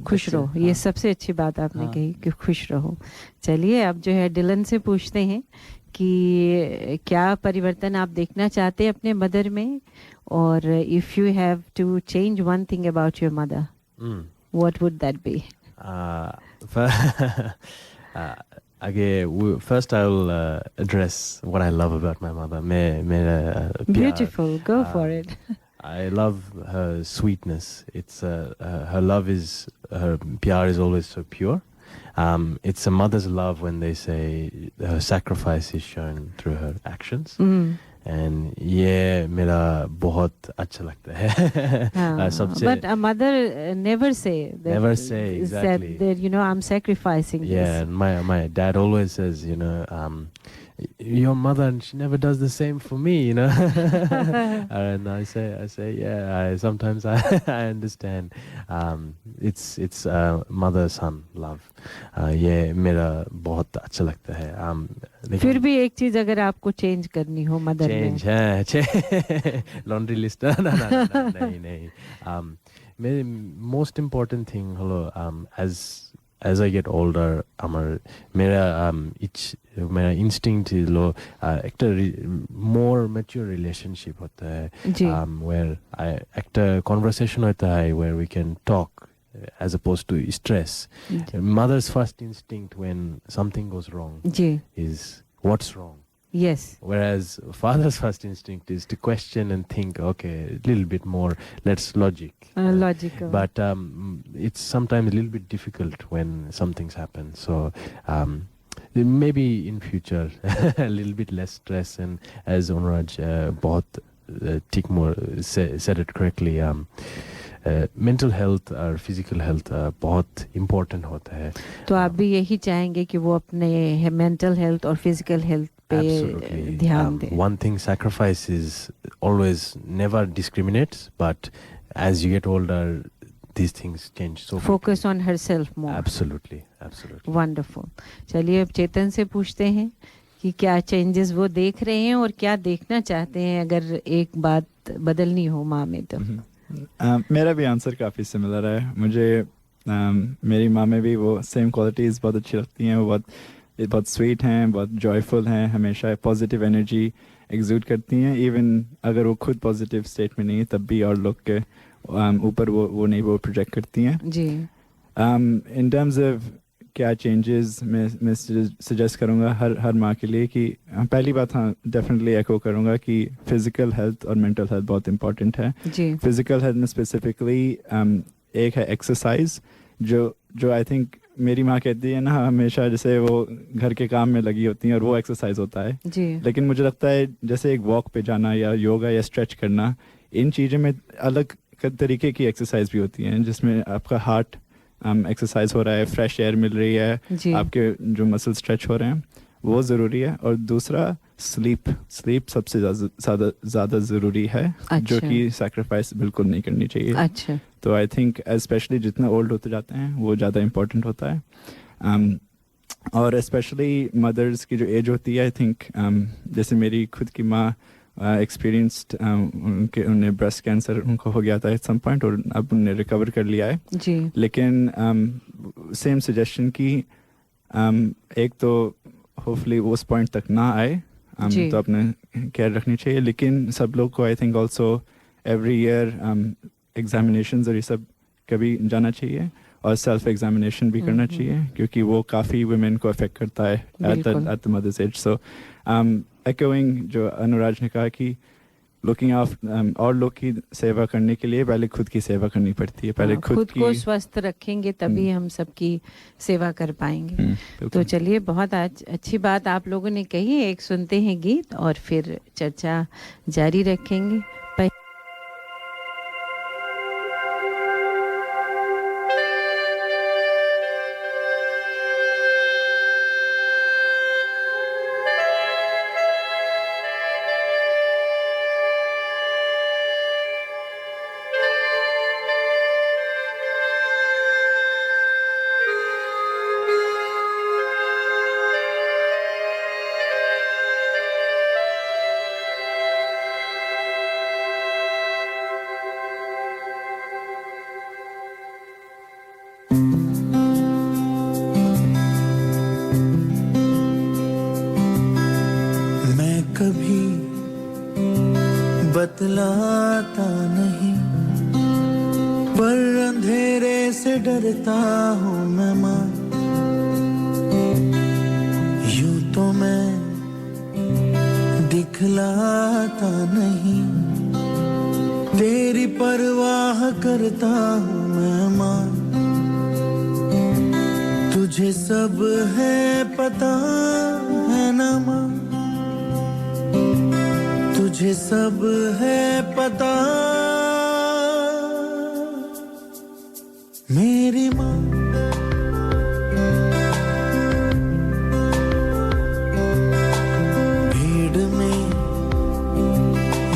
खुश रहो, ये सबसे अच्छी बात आपने कही कि खुश रहो। चलिए अब जो है डिलन से पूछते हैं कि क्या परिवर्तन आप देखना चाहते हैं अपने मदर में, और if you have to change one thing about your mother what would that be? Okay, first I will address what I love about my mother. Beautiful, go for it. I love her sweetness. It's her love is, her pyar is always so pure. It's a mother's love when they say her sacrifice is shown through her actions. And ये मेरा बहुत अच्छा लगता है। सबसे But a mother never say that. Never say, exactly. That, you know, I'm sacrificing this. Yeah, and my dad always says, you know, your mother, and she never does the same for me, you know. And I say, yeah. Sometimes I understand. It's mother-son love. ये मेरा बहुत अच्छा लगता है। फिर भी एक चीज अगर आपको चेंज करनी हो मदर में? चेंज लॉन्ड्री लिस्ट नहीं। मेरे most important thing, as I get older, मेरा instinct is low. एक more mature relationship होता है, where एक conversation होता है where we can talk as opposed to stress. Mother's first instinct when something goes wrong is what's wrong. Yes. Whereas father's first instinct is to question and think, okay, a little bit more, let's logic. Logical. But it's sometimes a little bit difficult when something's happened. So maybe in future, a little bit less stress. And as Onraj said it correctly, mental health और physical health बहुत important होता है। तो आप भी यही चाहेंगे कि वो अपने mental health और physical health पे ध्यान दें? One thing, sacrifice is always never discriminates, but as you get older, these things change. So focus on herself more. Absolutely. Wonderful. चलिए अब चेतन से पूछते हैं कि क्या चेंजेस वो देख रहे हैं और क्या देखना चाहते हैं अगर एक बात बदलनी हो माँ में तो? मेरा भी आंसर काफ़ी सिमिलर है। मुझे मेरी माँ में भी वो सेम क्वालिटीज़ बहुत अच्छी लगती हैं। वो बहुत स्वीट हैं, बहुत जॉयफुल हैं, हमेशा पॉजिटिव एनर्जी एग्जूट करती हैं। इवन अगर वो खुद पॉजिटिव स्टेट में नहीं है तब भी और लोग के ऊपर वो प्रोजेक्ट करती हैं जी। इन टर्म्स ऑफ क्या चेंजेस मैं सजेस्ट करूँगा हर माँ के लिए कि पहली बात, हाँ डेफिनेटली एको करूँगा कि फिज़िकल हेल्थ और मेंटल हेल्थ बहुत इंपॉर्टेंट है जी। फिज़िकल हेल्थ में स्पेसिफिकली एक है एक्सरसाइज जो आई थिंक मेरी माँ कहती है ना हमेशा, जैसे वो घर के काम में लगी होती हैं और वो एक्सरसाइज होता है जी। लेकिन मुझे लगता है जैसे एक वॉक पे जाना या योगा या स्ट्रेच करना, इन चीज़ों में अलग तरीके की एक्सरसाइज भी होती हैं जिसमें आपका हार्ट एक्सरसाइज हो रहा है, फ्रेश एयर मिल रही है, आपके जो मसल स्ट्रेच हो रहे हैं वो ज़रूरी है। और दूसरा स्लीप सबसे ज़्यादा ज़रूरी है। अच्छा। जो कि सैक्रिफाइस बिल्कुल नहीं करनी चाहिए। अच्छा। तो आई थिंक स्पेशली जितना ओल्ड होते जाते हैं वो ज़्यादा इम्पोर्टेंट होता है। और स्पेशली मदर्स की जो एज होती है, आई थिंक जैसे मेरी खुद की माँ एक्सपीरियंस्ड, उन्हें ब्रेस्ट कैंसर उनको हो गया था एट सम पॉइंट और अब उन्हें रिकवर कर लिया है जी। लेकिन सेम सजेशन की एक तो होपफुली उस पॉइंट तक ना आए, तो अपने केयर रखनी चाहिए। लेकिन सब लोग को I think also every year examinations और ये सब कभी जाना चाहिए और सेल्फ एग्जामिनेशन भी करना चाहिए क्योंकि वो काफ़ी वुमेन को अफेक्ट करता है at the mother's age. So echoing जो अनुराज ने कहा कि लुकिंग आफ्टर और लोग की सेवा करने के लिए पहले खुद की सेवा करनी पड़ती है। पहले खुद को स्वस्थ रखेंगे तभी हम सबकी सेवा कर पाएंगे। तो चलिए, बहुत अच्छी बात आप लोगों ने कही। एक सुनते हैं गीत और फिर चर्चा जारी रखेंगे। बतलाता नहीं पर अंधेरे से डरता हूँ मैं माँ। यूं तो मैं दिखलाता नहीं, तेरी परवाह करता हूँ मैं माँ। तुझे सब है पता है ना माँ, तुझे सब है पता मेरी माँ। भीड़ में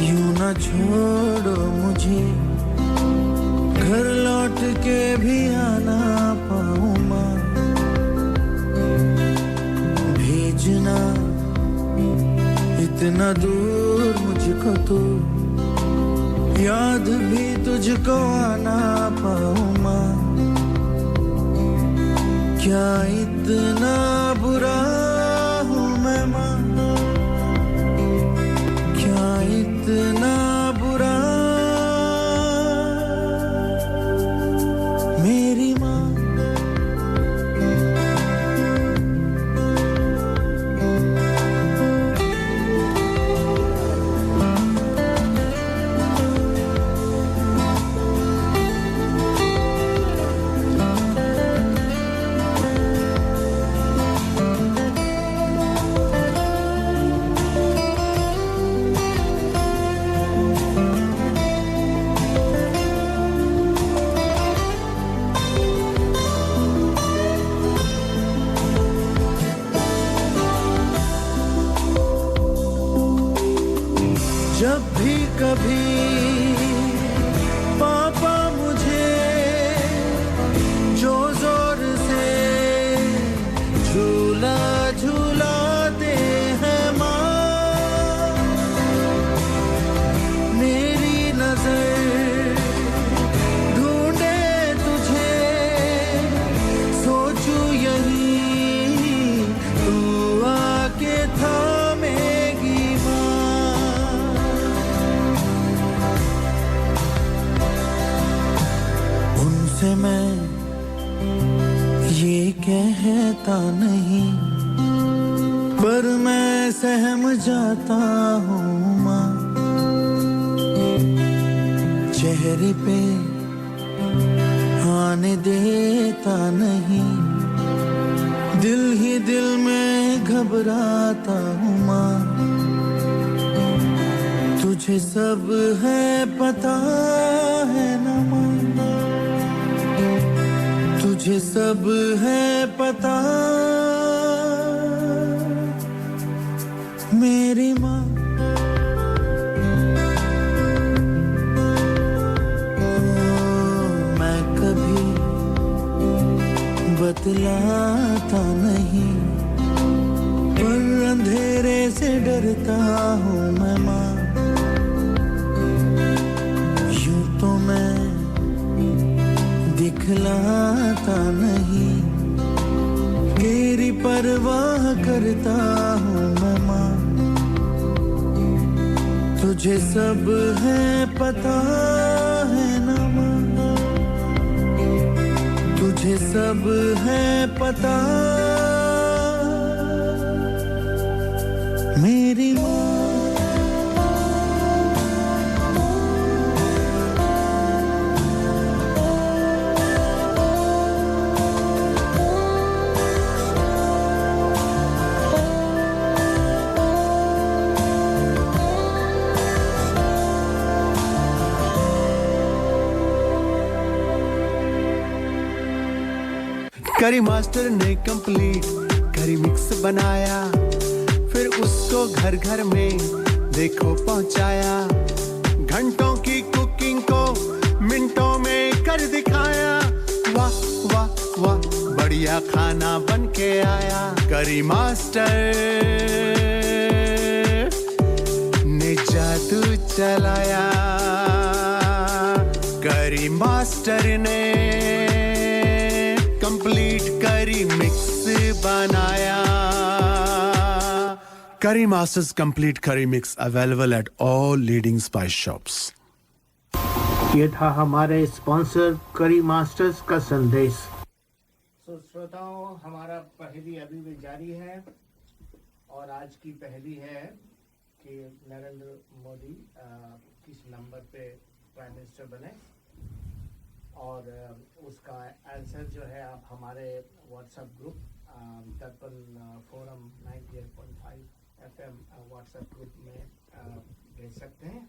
यूं ना छोड़ो मुझे, घर लौट के भी आना पाऊँ माँ। भेजना इतना दूर मुझको तो, याद भी तुझको आना पाऊँ माँ। क्या इतना बुरा हूँ मैं माँ, क्या इतना बुरा मेरी माँ। जब भी कभी पापा मुझे जो जोर से झूला झूलाते हैं माँ, मेरी नजर ढूंढे तुझे, सोचूं यही तू आके थामेगी से। मैं ये कहता नहीं पर मैं सहम जाता हूँ माँ। चेहरे पे आने देता नहीं दिल ही दिल में घबराता हूँ माँ, तुझे सब है पता है ना माँ, तुझे सब है पता मेरी माँ। मैं कभी बतलाता नहीं, पर अंधेरे से डरता हूँ मैं माँ। यूं तो मैं दिखलाता नहीं, तेरी परवाह करता हूँ मैं माँ। तुझे सब है पता है ना माँ, तुझे सब है पता मेरी माँ। करी मास्टर ने कंप्लीट करी मिक्स बनाया, फिर उसको घर घर में देखो पहुंचाया। घंटों की कुकिंग को मिनटों में कर दिखाया। वाह वाह वाह बढ़िया खाना बन के आया। करी मास्टर ने जादू चलाया, करी मास्टर ने कंप्लीट करी मिक्स बनाया। करी मास्टर्स कंप्लीट करी mix available at all leading spice shops. ये था हमारे स्पॉन्सर करी मास्टर्स का संदेश। तो श्रोताओं, हमारा पहेली अभी भी जारी है और आज की पहेली है कि नरेंद्र मोदी किस नंबर पे प्राइम मिनिस्टर बने, और उसका आंसर जो है आप हमारे व्हाट्सएप ग्रुप दर्पण फोरम 98.5 FM व्हाट्सएप ग्रुप में भेज सकते हैं,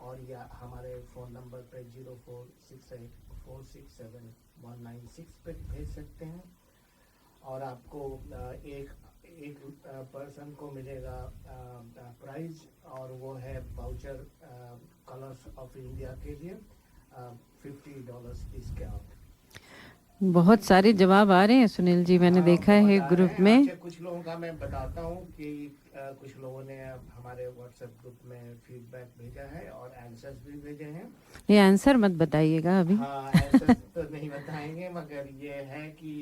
और या हमारे फ़ोन नंबर पे 0468467196 पे भेज सकते हैं। और आपको एक पर्सन को मिलेगा प्राइज, और वो है वाउचर कलर्स ऑफ इंडिया के लिए $50 डिस्काउंट। बहुत सारे जवाब आ रहे हैं सुनील जी, मैंने देखा है ग्रुप में। कुछ लोगों का मैं बताता हूँ कि कुछ लोगों ने हमारे व्हाट्सएप ग्रुप में फीडबैक भेजा है और आंसर्स भी भेजे हैं। ये आंसर मत बताइएगा अभी। हाँ, आंसर्स तो नहीं बताएंगे, मगर ये है कि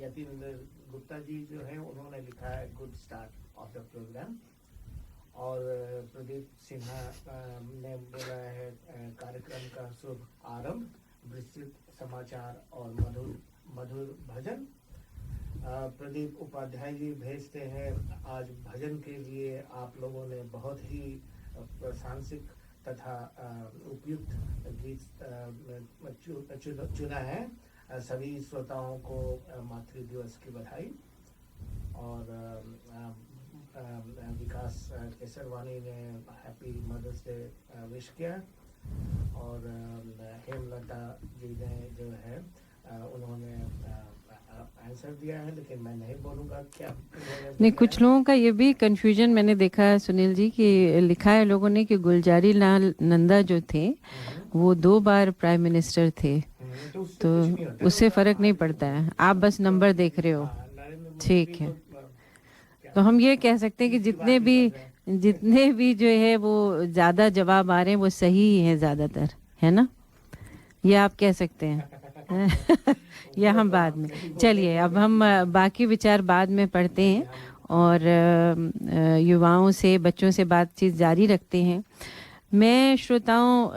यतीन्द्र गुप्ता जी जो है उन्होंने लिखा है good start of the program, और प्रदीप सिन्हा ने बोला है कार्यक्रम का शुभ आरंभ, विस्तृत समाचार और मधुर भजन। प्रदीप उपाध्याय जी भेजते हैं आज भजन के लिए आप लोगों ने बहुत ही प्रासंगिक तथा उपयुक्त गीत चुना है। सभी श्रोताओं को मातृ दिवस की बधाई। और विकास केसरवानी ने हैप्पी मदर्स डे विश किया, और हेमलता जी ने जो है उन्होंने आंसर दिया है, लेकिन मैं नहीं बोलूँगा क्या। नहीं, कुछ लोगों का ये भी कंफ्यूजन मैंने देखा है सुनील जी कि लिखा है लोगों ने कि गुलजारी लाल नंदा जो थे वो 2 बार प्राइम मिनिस्टर थे, तो उससे फर्क नहीं पड़ता है, आप बस नंबर देख रहे हो। ठीक है, तो हम ये कह सकते हैं कि जितने भी जो है वो ज़्यादा जवाब आ रहे हैं वो सही ही है ज़्यादातर, है ना? ये आप कह सकते हैं। या हम बाद में, चलिए अब हम बाकी विचार बाद में पढ़ते हैं और युवाओं से, बच्चों से बातचीत जारी रखते हैं। मैं श्रोताओं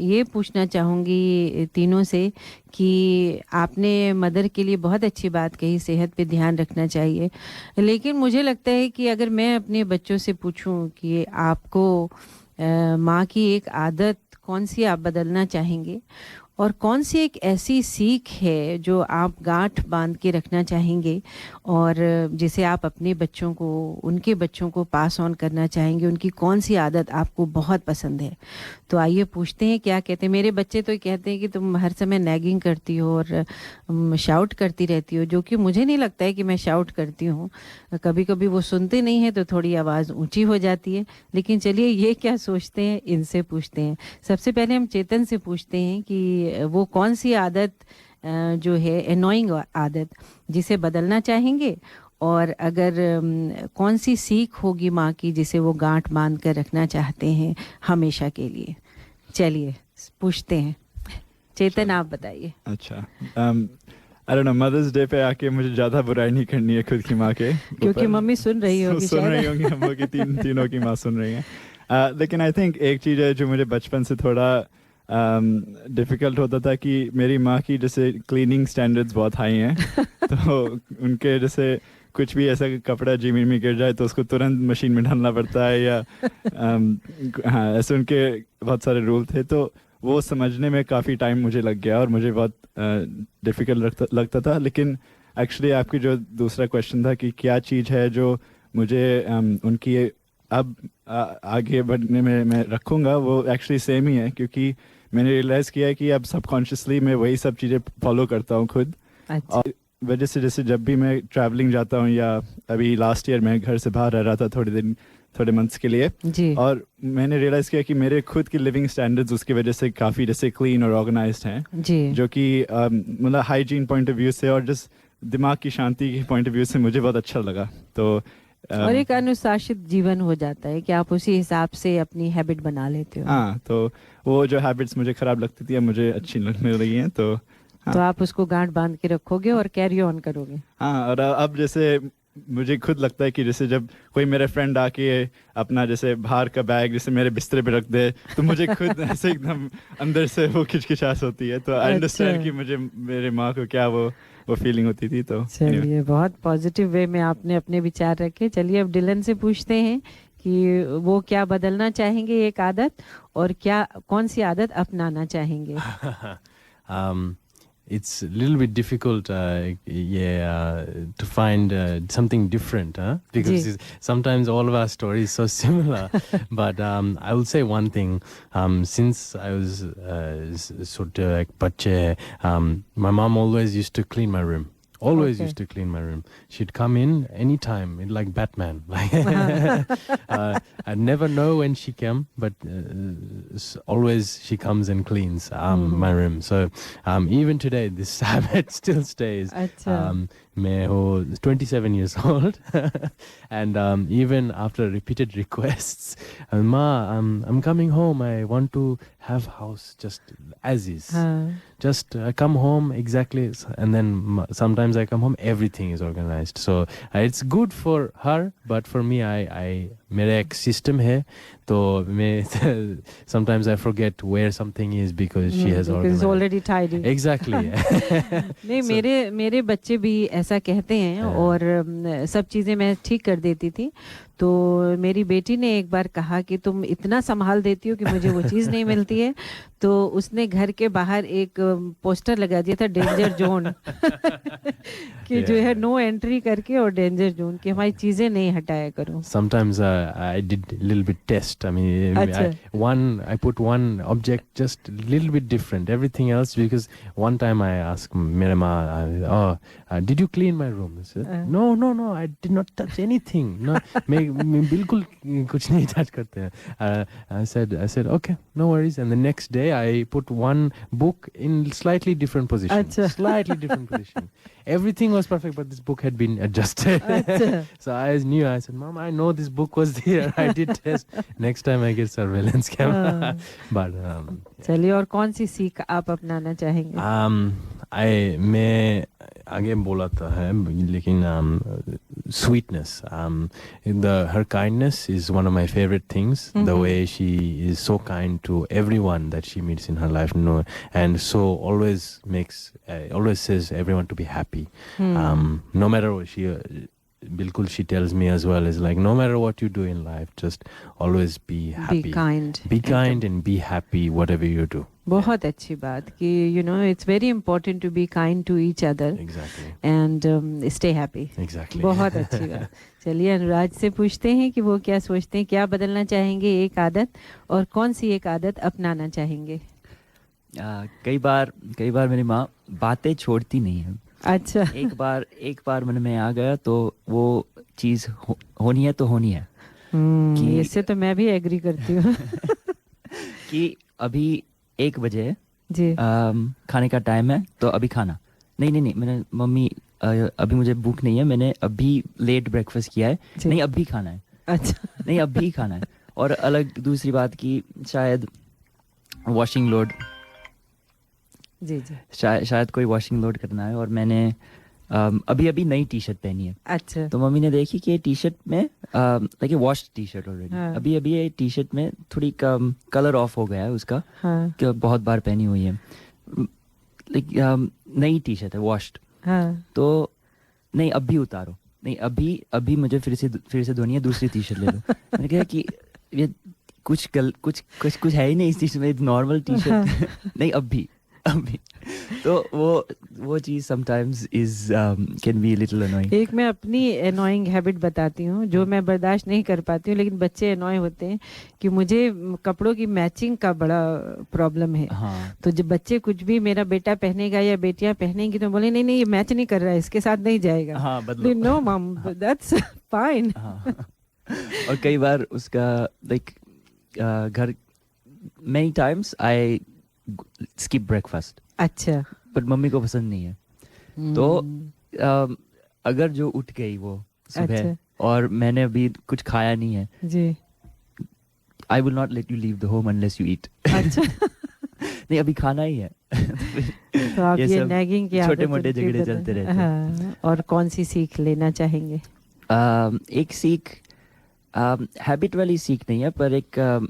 ये पूछना चाहूँगी तीनों से कि आपने मदर के लिए बहुत अच्छी बात कही, सेहत पे ध्यान रखना चाहिए, लेकिन मुझे लगता है कि अगर मैं अपने बच्चों से पूछूं कि आपको माँ की एक आदत कौन सी आप बदलना चाहेंगे, और कौन सी एक ऐसी सीख है जो आप गांठ बांध के रखना चाहेंगे और जिसे आप अपने बच्चों को, उनके बच्चों को पास ऑन करना चाहेंगे? उनकी कौन सी आदत आपको बहुत पसंद है? तो आइए पूछते हैं क्या कहते हैं। मेरे बच्चे तो कहते हैं कि तुम हर समय नैगिंग करती हो और शाउट करती रहती हो, जो कि मुझे नहीं लगता है कि मैं शाउट करती हूँ। कभी कभी वो सुनते नहीं हैं तो थोड़ी आवाज़ ऊंची हो जाती है। लेकिन चलिए ये क्या सोचते हैं, इनसे पूछते हैं। सबसे पहले हम चेतन से पूछते हैं कि वो कौन सी आदत जो है एनोइंग आदत जिसे बदलना चाहेंगे, और अगर कौन सी सीख होगी माँ की जिसे वो गांठ बांध कर रखना चाहते हैं हमेशा के लिए। चलिए पूछते हैं। चेतन आप बताइए। अच्छा, I don't know, mother's day पे आके मुझे ज़्यादा बुराई नहीं करनी है खुद की माँ के, क्योंकि मम्मी सुन रही होगी, सुन रही होंगी, हम लोग की तीनों की माँ सुन रही हैं। लेकिन आई थिंक एक चीज़ है जो मुझे बचपन से थोड़ा डिफ़िकल्ट होता था कि मेरी माँ की जैसे क्लीनिंग स्टैंडर्ड्स बहुत हाई हैं तो उनके जैसे कुछ भी ऐसा कपड़ा ज़मीन में गिर जाए तो उसको तुरंत मशीन में डालना पड़ता है, या हाँ, ऐसे उनके बहुत सारे रूल थे। तो वो समझने में काफ़ी टाइम मुझे लग गया और मुझे बहुत डिफ़िकल्ट लगता था। लेकिन एक्चुअली आपकी जो दूसरा क्वेश्चन था कि क्या चीज़ है जो मुझे उनकी अब आगे बढ़ने में मैं रखूँगा, वो एक्चुअली सेम ही है, क्योंकि मैंने रियलाइज़ किया है कि अब सबकॉन्शियसली मैं वही सब चीज़ें फॉलो करता हूँ खुद। अच्छा। और वजह से जैसे जब भी मैं ट्रैवलिंग जाता हूँ, या अभी लास्ट ईयर मैं घर से बाहर रह रहा था थोड़े मंथ्स के लिए जी। और मैंने रियलाइज़ किया कि मेरे खुद की लिविंग स्टैंडर्ड्स उसकी वजह से काफ़ी जैसे क्लीन और ऑर्गेनाइज्ड हैं जी, जो कि मतलब हाइजीन पॉइंट ऑफ व्यू से और जस्ट दिमाग की शांति के पॉइंट ऑफ व्यू से मुझे बहुत अच्छा लगा। तो और एक अनुशासित जीवन हो जाता है कि आप उसी हिसाब से अपनी हैबिट बना लेते हो। हाँ, तो वो जो हैबिट्स मुझे ख़राब लगती थी अब मुझे अच्छी लगने लगी हैं। तो हाँ। तो आप उसको गांठ बांध के रखोगे और कैरी ऑन करोगे। हाँ, और अब जैसे मुझे खुद लगता है कि जैसे जब कोई मेरे फ्रेंड आके अपना जैसे बाहर का बैग जैसे मेरे बिस्तर पे रख दे तो मुझे खुद ऐसे एकदम अंदर से वो खिचखिचाहट होती है। तो आई अंडरस्टैंड कि मुझे मेरे माँ को क्या वो फीलिंग होती थी। तो चलिए, बहुत पॉजिटिव वे में आपने अपने विचार रखे। चलिए अब डिलन से पूछते हैं कि वो क्या बदलना चाहेंगे एक आदत, और क्या कौन सी आदत अपनाना चाहेंगे। It's a little bit difficult, to find something different, because sometimes all of our stories so similar. But I will say one thing. Since I was sort of like bache, my mom always used to clean my room. Always used to clean my room. She'd come in anytime, like Batman. I never know when she came, but always she comes and cleans my room. So even today, this habit still stays. मैं 27 years old, and even after repeated requests, Ma, I'm coming home. I want to have house just as is. Just come home exactly, and then sometimes I come home, everything is organized. So it's good for her, but for me, मेरा एक system है, तो मैं sometimes I forget where something is because she has organized. It's already tidy. Exactly. नहीं, मेरे बच्चे भी ऐसा कहते हैं और सब चीज़ें मैं ठीक कर देती थी। तो मेरी बेटी ने एक बार कहा कि तुम इतना संभाल देती हो कि मुझे वो चीज़ नहीं मिलती है। तो उसने घर के बाहर एक पोस्टर लगा दिया था, डेंजर जोन कि जो है नो एंट्री करके, और डेंजर जोन कि हमारी चीज़ें नहीं हटाया करो। Sometimes I did a little bit test. I mean, I put one object just a little bit different. Everything else, because one time I asked मेरे माँ, did you clean my room? I said, no, I did not touch anything. No, मैं बिल्कुल कुछ नहीं touch करते हैं. I said, okay, no worries. And the next day I put one book in slightly different position. Slightly different position. Everything was perfect, but this book had been adjusted. So I knew. I said, Mom, I know this book was there. I did test. Next time I get surveillance camera. But चलिए, और कौन सी सीख आप अपनाना चाहेंगे? मैं आगे बोला था है, लेकिन sweetness. Her kindness is one of my favorite things. The way she is so kind to everyone that she meets in her life, and so always says everyone to be happy. No matter what bilkul she tells me as well, is like, no matter what you do in life, just always be happy. Be kind. Be kind and be happy whatever you do. बहुत अच्छी बात कि you know it's very important to be kind to each other and stay happy. बहुत अच्छी बात। चलिए अनुराज से पूछते हैं कि वो क्या सोचते हैं, क्या बदलना चाहेंगे एक आदत, और कौन सी एक आदत अपनाना चाहेंगे। कई बार मेरी माँ बातें छोड़ती नहीं है। अच्छा। एक बार मन में आ गया तो वो चीज़ होनी है तो होनी है। इससे तो मैं भी एग्री करती हूँ। कि अभी 1 बजे है जी, खाने का टाइम है तो अभी खाना नहीं मैंने मम्मी अभी मुझे भूख नहीं है, मैंने अभी लेट ब्रेकफास्ट किया है, नहीं अभी खाना है। अच्छा। नहीं अभी खाना है। और अलग दूसरी बात की शायद वॉशिंग लोड जी जी शायद कोई वॉशिंग लोड करना है और मैंने अभी नई टी शर्ट पहनी है। अच्छा। तो मम्मी ने देखी कि ये टी शर्ट में like wash T shirt already, अभी ये टी शर्ट में थोड़ी कलर ऑफ हो गया है उसका। कि बहुत बार पहनी हुई है, लाइक नई टी शर्ट है वॉश्ड। तो नहीं अभी उतारो, नहीं अभी मुझे फिर से धोनी है, दूसरी टी शर्ट ले लो। मैंने कहा कि ये कुछ है ही नहीं इस टी शर्ट में, नॉर्मल टी शर्ट। नहीं अभी तो वो चीज sometimes is can be little annoying. एक मैं अपनी अनोइंग हैबिट बताती हूँ जो मैं बर्दाश्त नहीं कर पाती हूँ, लेकिन बच्चे अनोय होते हैं कि मुझे कपड़ों की मैचिंग का बड़ा प्रॉब्लम है। तो जब बच्चे कुछ भी मेरा बेटा पहनेगा या बेटियां पहनेंगी तो बोले नहीं ये मैच नहीं कर रहा है, इसके साथ नहीं जाएगा। नो मम दैट्स फाइन। और कई बार उसका लाइक घर many times I skip breakfast. अच्छा। पर मम्मी को पसंद नहीं है। तो अगर जो उठ गई वो सुबह और मैंने अभी कुछ खाया नहीं है जी, I will not let you leave the home unless you eat. अच्छा। नहीं अभी खाना ही है। तो आप ये नैगिंग की छोटे मोटे झगड़े चलते रहते हैं। हाँ। और कौन सी सीख लेना चाहेंगे। एक सीख हैबिट वाली सीख नहीं है, पर एक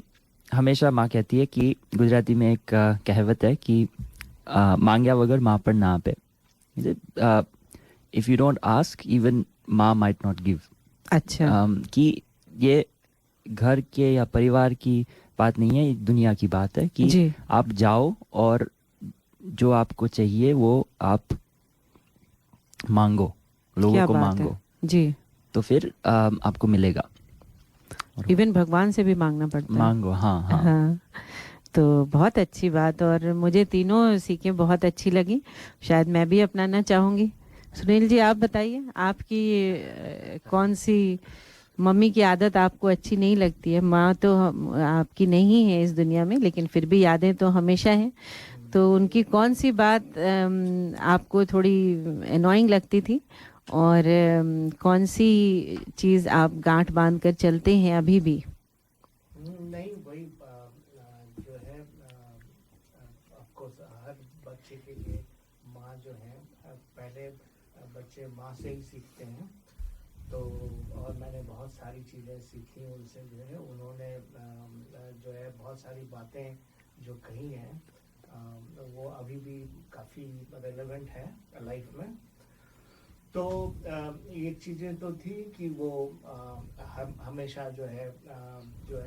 हमेशा माँ कहती है कि गुजराती में एक कहावत है कि मांग्या वगर माँ पर ना पे। If you don't ask even माँ माइट नॉट गिव। अच्छा। कि ये घर के या परिवार की बात नहीं है, ये दुनिया की बात है कि आप जाओ और जो आपको चाहिए वो आप मांगो, लोगों को मांगो जी, तो फिर आपको मिलेगा। इवन भगवान से भी मांगना पड़ता है। मांगो। हाँ। तो बहुत अच्छी बात, और मुझे तीनों सीखें बहुत अच्छी लगी, शायद मैं भी अपनाना चाहूँगी। सुनील जी आप बताइए, आपकी कौन सी मम्मी की आदत आपको अच्छी नहीं लगती है। माँ तो आपकी नहीं है इस दुनिया में, लेकिन फिर भी यादें तो हमेशा हैं। तो उनकी कौन सी बात आपको थोड़ी एनोइंग लगती थी, और कौन सी चीज आप गांठ बांध कर चलते हैं अभी भी। नहीं वही जो है ऑफकोर्स हर बच्चे के लिए माँ जो है, पहले बच्चे माँ से ही सीखते हैं। तो और मैंने बहुत सारी चीज़ें सीखी उनसे, जो है उन्होंने जो है बहुत सारी बातें जो कही हैं वो अभी भी काफ़ी रेलेवेंट है लाइफ में। तो ये चीज़ें तो थी कि वो हमेशा जो है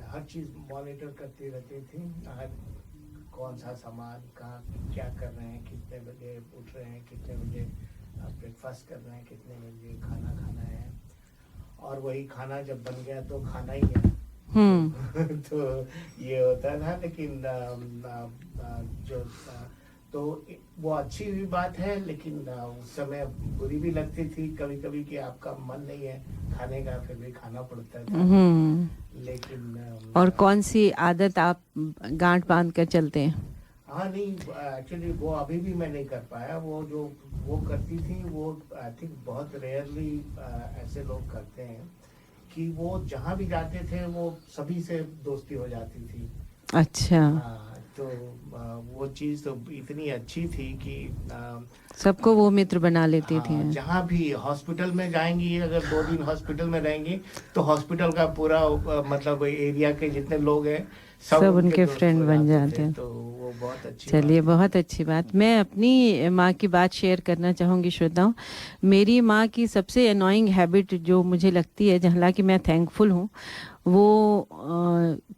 हर चीज़ मॉनिटर करती रहती थी, कौन सा सामान कहाँ क्या कर रहे हैं, कितने बजे उठ रहे हैं, कितने बजे ब्रेकफास्ट कर रहे हैं, कितने बजे खाना खाना है। और वही खाना जब बन गया तो खाना ही है। तो ये होता था। लेकिन जो तो वो अच्छी भी बात है, लेकिन उस समय बुरी भी लगती थी कभी कभी कि आपका मन नहीं है खाने का, फिर भी खाना पड़ता था। लेकिन और कौन सी आदत आप गांठ बांध कर चलते हैं। हाँ नहीं, एक्चुअली वो अभी भी मैं नहीं कर पाया। वो जो वो करती थी वो आई थिंक बहुत रेयरली ऐसे लोग करते हैं कि वो जहाँ भी जाते थे वो सभी से दोस्ती हो जाती थी। अच्छा। तो वो चीज़ तो इतनी अच्छी थी कि सबको वो मित्र बना लेती थी। जहाँ भी हॉस्पिटल में जाएंगी, अगर 2 दिन हॉस्पिटल में रहेंगी तो हॉस्पिटल का पूरा मतलब एरिया के जितने लोग हैं सब उनके फ्रेंड बन जाते हैं। तो वो बहुत अच्छी। चलिए बहुत अच्छी बात। मैं अपनी माँ की बात शेयर करना चाहूँगी श्रोताओं। मेरी माँ की सबसे अनोइंग हैबिट जो मुझे लगती है, हालांकि मैं थैंकफुल हूँ, वो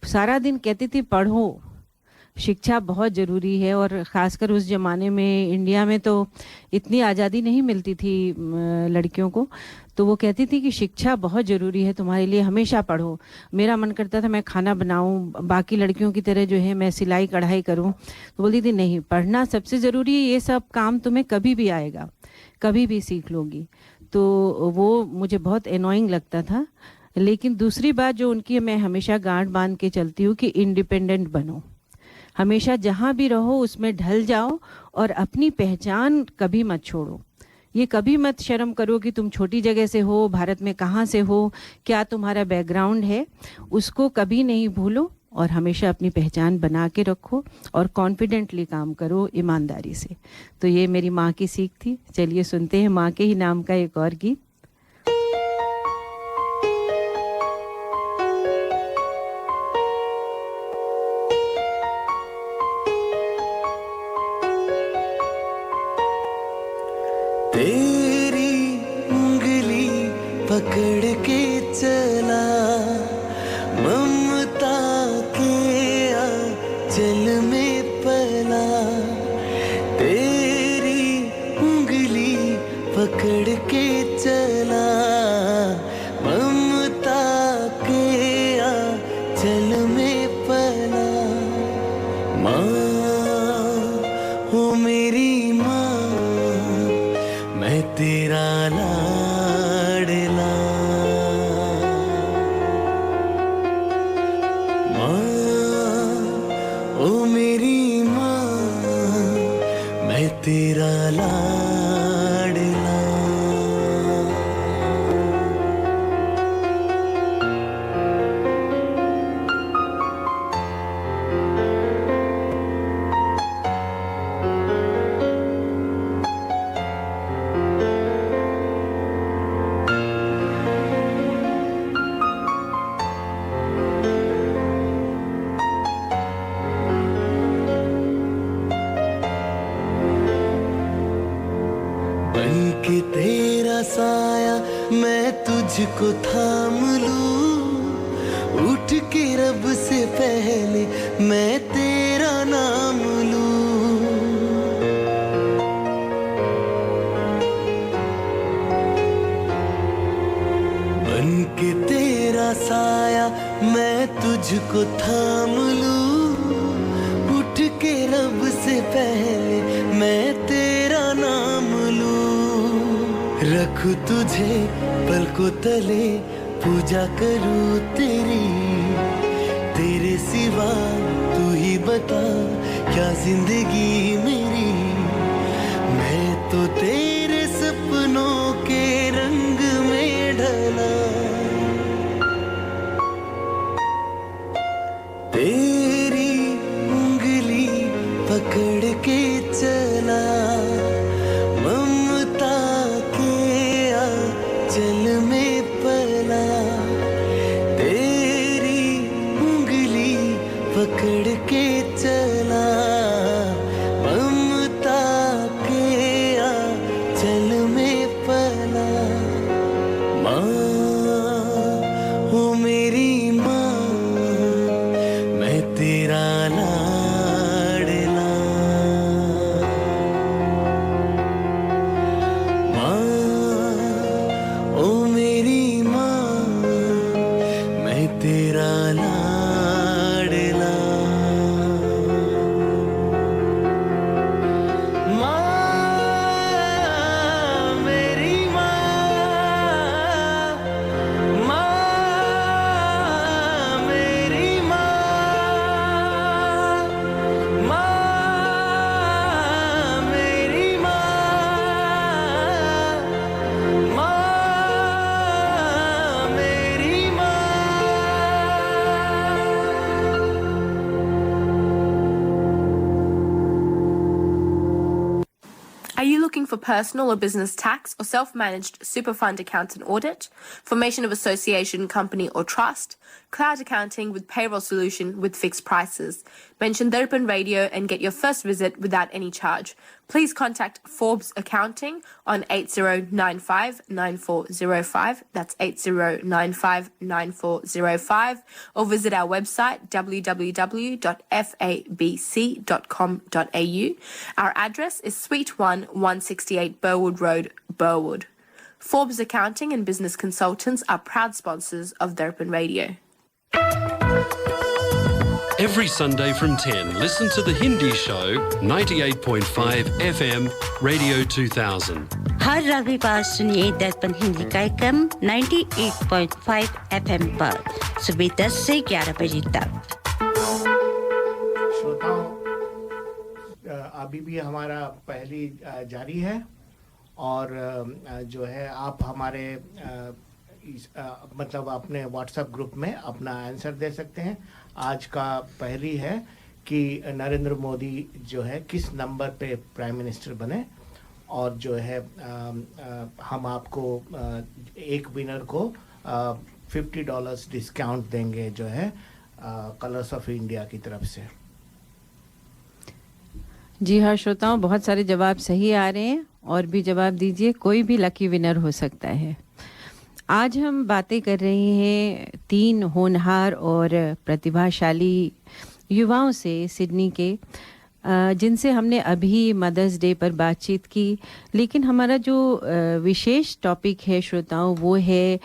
सारा दिन कहती थी पढ़ो, शिक्षा बहुत ज़रूरी है और ख़ासकर उस ज़माने में इंडिया में तो इतनी आज़ादी नहीं मिलती थी लड़कियों को, तो वो कहती थी कि शिक्षा बहुत ज़रूरी है तुम्हारे लिए, हमेशा पढ़ो। मेरा मन करता था मैं खाना बनाऊं, बाकी लड़कियों की तरह जो है मैं सिलाई कढ़ाई करूं, तो बोलती थी नहीं, पढ़ना सबसे ज़रूरी है, ये सब काम तुम्हें कभी भी आएगा, कभी भी सीख लोगी। तो वो मुझे बहुत एनोइंग लगता था। लेकिन दूसरी बात जो उनकी मैं हमेशा गांठ बांध के चलती हूँ कि इंडिपेंडेंट बनो, हमेशा जहाँ भी रहो उसमें ढल जाओ और अपनी पहचान कभी मत छोड़ो। ये कभी मत शर्म करो कि तुम छोटी जगह से हो, भारत में कहाँ से हो, क्या तुम्हारा बैकग्राउंड है, उसको कभी नहीं भूलो और हमेशा अपनी पहचान बना के रखो और कॉन्फिडेंटली काम करो, ईमानदारी से। तो ये मेरी माँ की सीख थी। चलिए सुनते हैं माँ के ही नाम का एक और गीत। तेरी उंगली पकड़ के चला, ममता के आंचल में पला। तेरी उंगली पकड़ के चला, ममता के आंचल में पला। माँ हो मेरी माँ, मैं तेरा लाडला। माँ ओ मेरी माँ, मैं तेरा लाडला। बनके तेरा साया मैं तुझको थाम लूं, उठ के रब से पहले मैं तेरा नाम लूं। बनके तेरा साया मैं तुझको थाम लूं, उठ के रब से पहले मैं तेरा नाम लूं। रखूं तुझे पलकों तले, पूजा करूं तेरी, तेरे सिवा तू ही बता क्या जिंदगी मेरी। मैं तो तेरे सपनों के रंग में ढला, तेरी उंगली पकड़ के चला, ममता के आंचल में पला। तेरी उंगली पकड़ के चला, ममता के आंचल में पला। माँ हो मेरी माँ, मैं तेरा लाडला। माँ ओ मेरी माँ, मैं तेरा लाडला। Are you looking for personal or business tax or self-managed super fund account and audit, formation of association, company or trust, cloud accounting with payroll solution with fixed prices? Mention Darpan Radio and get your first visit without any charge. Please contact Forbes Accounting on 8095-9405. That's 8095-9405. Or visit our website www.fabc.com.au. Our address is Suite 1, 168 Burwood Road, Burwood. Forbes Accounting and Business Consultants are proud sponsors of Darpan Radio. Every Sunday from 10, listen to The Hindi Show, 98.5 FM, Radio 2000. हर रविवार सुनिए दर्पण हिंदी कार्यक्रम 98.5 FM पर सुबह 10 से 11 बजे तक। श्रोताओं, अभी भी हमारा पहली जारी है और जो है आप हमारे मतलब अपने व्हाट्सएप ग्रुप में अपना आंसर दे सकते हैं। आज का पहली है कि नरेंद्र मोदी जो है किस नंबर पे प्राइम मिनिस्टर बने और जो है हम आपको एक विनर को $50 डिस्काउंट देंगे जो है कलर्स ऑफ इंडिया की तरफ से। जी हाँ श्रोताओं, बहुत सारे जवाब सही आ रहे हैं और भी जवाब दीजिए, कोई भी लकी विनर हो सकता है। आज हम बातें कर रहे हैं 3 होनहार और प्रतिभाशाली युवाओं से सिडनी के, जिनसे हमने अभी मदर्स डे पर बातचीत की। लेकिन हमारा जो विशेष टॉपिक है श्रोताओं वो है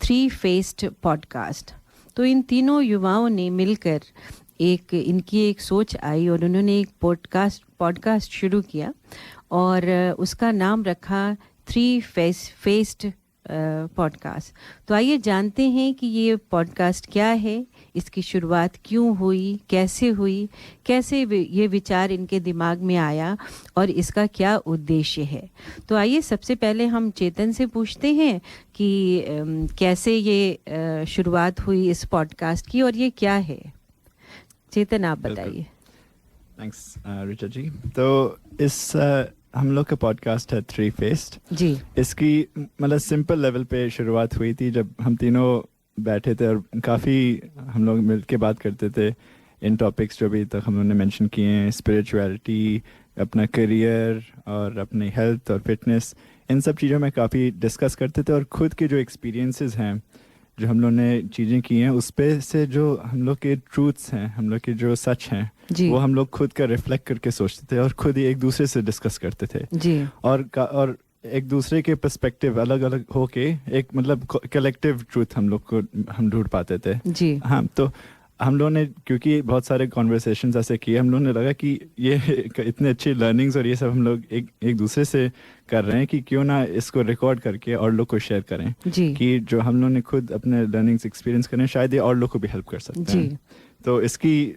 3 फेस्ड पॉडकास्ट। तो इन तीनों युवाओं ने मिलकर इनकी एक सोच आई और उन्होंने एक पॉडकास्ट शुरू किया और उसका नाम रखा 3 फेस्ड पॉडकास्ट। तो आइए जानते हैं कि ये पॉडकास्ट क्या है, इसकी शुरुआत क्यों हुई, कैसे ये विचार इनके दिमाग में आया और इसका क्या उद्देश्य है। तो आइए सबसे पहले हम चेतन से पूछते हैं कि कैसे ये शुरुआत हुई इस पॉडकास्ट की और ये क्या है। चेतन, आप बताइए। थैंक्स रिचा जी। तो इस हम लोग का पॉडकास्ट है 3 फेस्ड जी। इसकी मतलब सिंपल लेवल पे शुरुआत हुई थी जब हम तीनों बैठे थे और काफ़ी हम लोग मिल के बात करते थे इन टॉपिक्स जो अभी तक हम लोगों ने मेंशन किए हैं, स्पिरिचुअलिटी, अपना करियर और अपनी हेल्थ और फिटनेस, इन सब चीज़ों में काफ़ी डिस्कस करते थे और ख़ुद के जो एक्सपीरियंसेस हैं, जो हम लोग ने चीज़ें की हैं, उस पे से जो हम लोग के ट्रूथ्स हैं, हम लोग के जो सच हैं, वो हम लोग खुद का रिफ्लेक्ट करके सोचते थे और खुद ही एक दूसरे से डिस्कस करते थे जी। और एक दूसरे के पर्सपेक्टिव अलग अलग होके एक मतलब कलेक्टिव ट्रूथ हम ढूंढ पाते थे जी। हाँ, तो हम लोगों ने क्योंकि बहुत सारे कॉन्वर्सेशंस ऐसे किए, हम लोगों ने लगा कि ये इतने अच्छी लर्निंग्स और ये सब हम लोग एक दूसरे से कर रहे हैं कि क्यों ना इसको रिकॉर्ड करके और लोग को शेयर करें जी। कि जो हम लोगों ने खुद अपने लर्निंग्स एक्सपीरियंस करें, शायद ये और लोग को भी हेल्प कर सकते जी। हैं। तो इसकी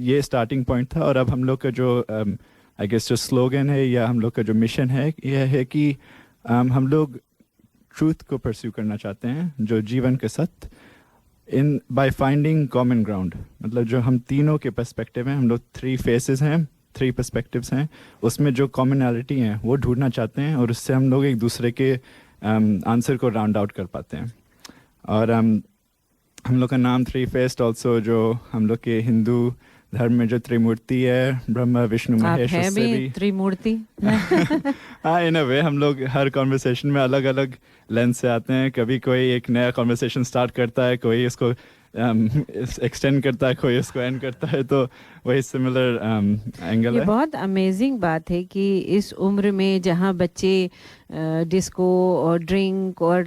ये स्टार्टिंग पॉइंट था और अब हम लोग का जो आई गेस जो स्लोगन है या हम लोग का जो मिशन है यह है कि हम लोग ट्रूथ को परस्यू करना चाहते हैं, जो जीवन के सत्य, in by finding common ground. मतलब जो हम तीनों के पर्सपेक्टिव हैं, हम लोग 3 फेसेस हैं, 3 पर्सपेक्टिव्स हैं, उसमें जो कॉमनैलिटी हैं वो ढूंढना चाहते हैं और उससे हम लोग एक दूसरे के आंसर को राउंड आउट कर पाते हैं। और हम लोग का नाम 3 फेस्ड ऑल्सो जो हम लोग के हिंदू धर्म में जो त्रिमूर्ति है, ब्रह्मा विष्णु महेश, उससे भी त्रिमूर्ति हाँ, इन अ वे हम लोग हर कॉन्वर्सेशन में अलग अलग लेंस से आते हैं। कभी कोई एक नया कॉन्वर्सेशन स्टार्ट करता है, कोई इसको एक्सटेंड करता है, कोई इसको एंड करता है, तो वही सिमिलर एंगल ये है। बहुत अमेजिंग बात है कि इस उम्र में जहाँ बच्चे डिस्को और ड्रिंक और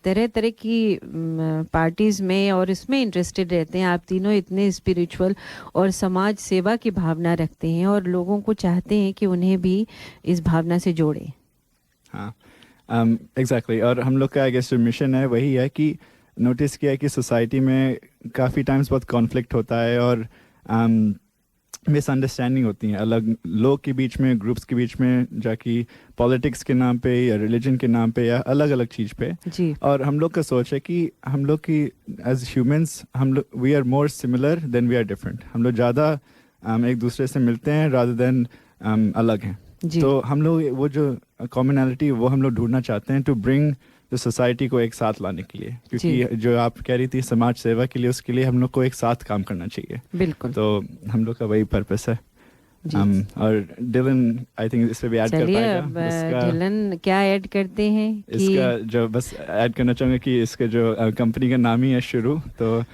तरह तरह की पार्टीज में और इसमें इंटरेस्टेड रहते हैं, आप तीनों इतने स्पिरिचुअल और समाज सेवा की भावना रखते हैं और लोगों को चाहते हैं कि उन्हें भी इस भावना से जोड़ें। हाँ, एग्जैक्टली। और हम लोग का आई गेस जो मिशन है वही है कि नोटिस किया है कि सोसाइटी में काफ़ी टाइम्स बहुत कॉन्फ्लिक्ट होता है और मिसअंडरस्टैंडिंग होती हैं अलग लोग के बीच में, ग्रुप्स के बीच में, जाकि पॉलिटिक्स के नाम पे या रिलीजन के नाम पे या अलग अलग चीज़ पे जी। और हम लोग का सोच है कि हम लोग की एज ह्यूमंस हम लोग we are more similar than we are different. हम लोग ज़्यादा एक दूसरे से मिलते हैं रादर देन अलग हैं। तो हम लोग वो जो कॉमनैलिटी वो हम लोग ढूंढना चाहते हैं टू ब्रिंग जो सोसाइटी को एक साथ लाने के लिए, क्योंकि जो आप कह रही थी समाज सेवा के लिए, उसके लिए हम लोग को एक साथ काम करना चाहिए। बिल्कुल। तो हम लोग का वही पर्पस है। और डिलन आई थिंक इस पे भी ऐड कर चलिए पाएगा। अब डिलन क्या ऐड करते हैं कि इसका जो बस ऐड करना चाहूँगा कि इसका जो कंपनी का नाम ही है शुरू, तो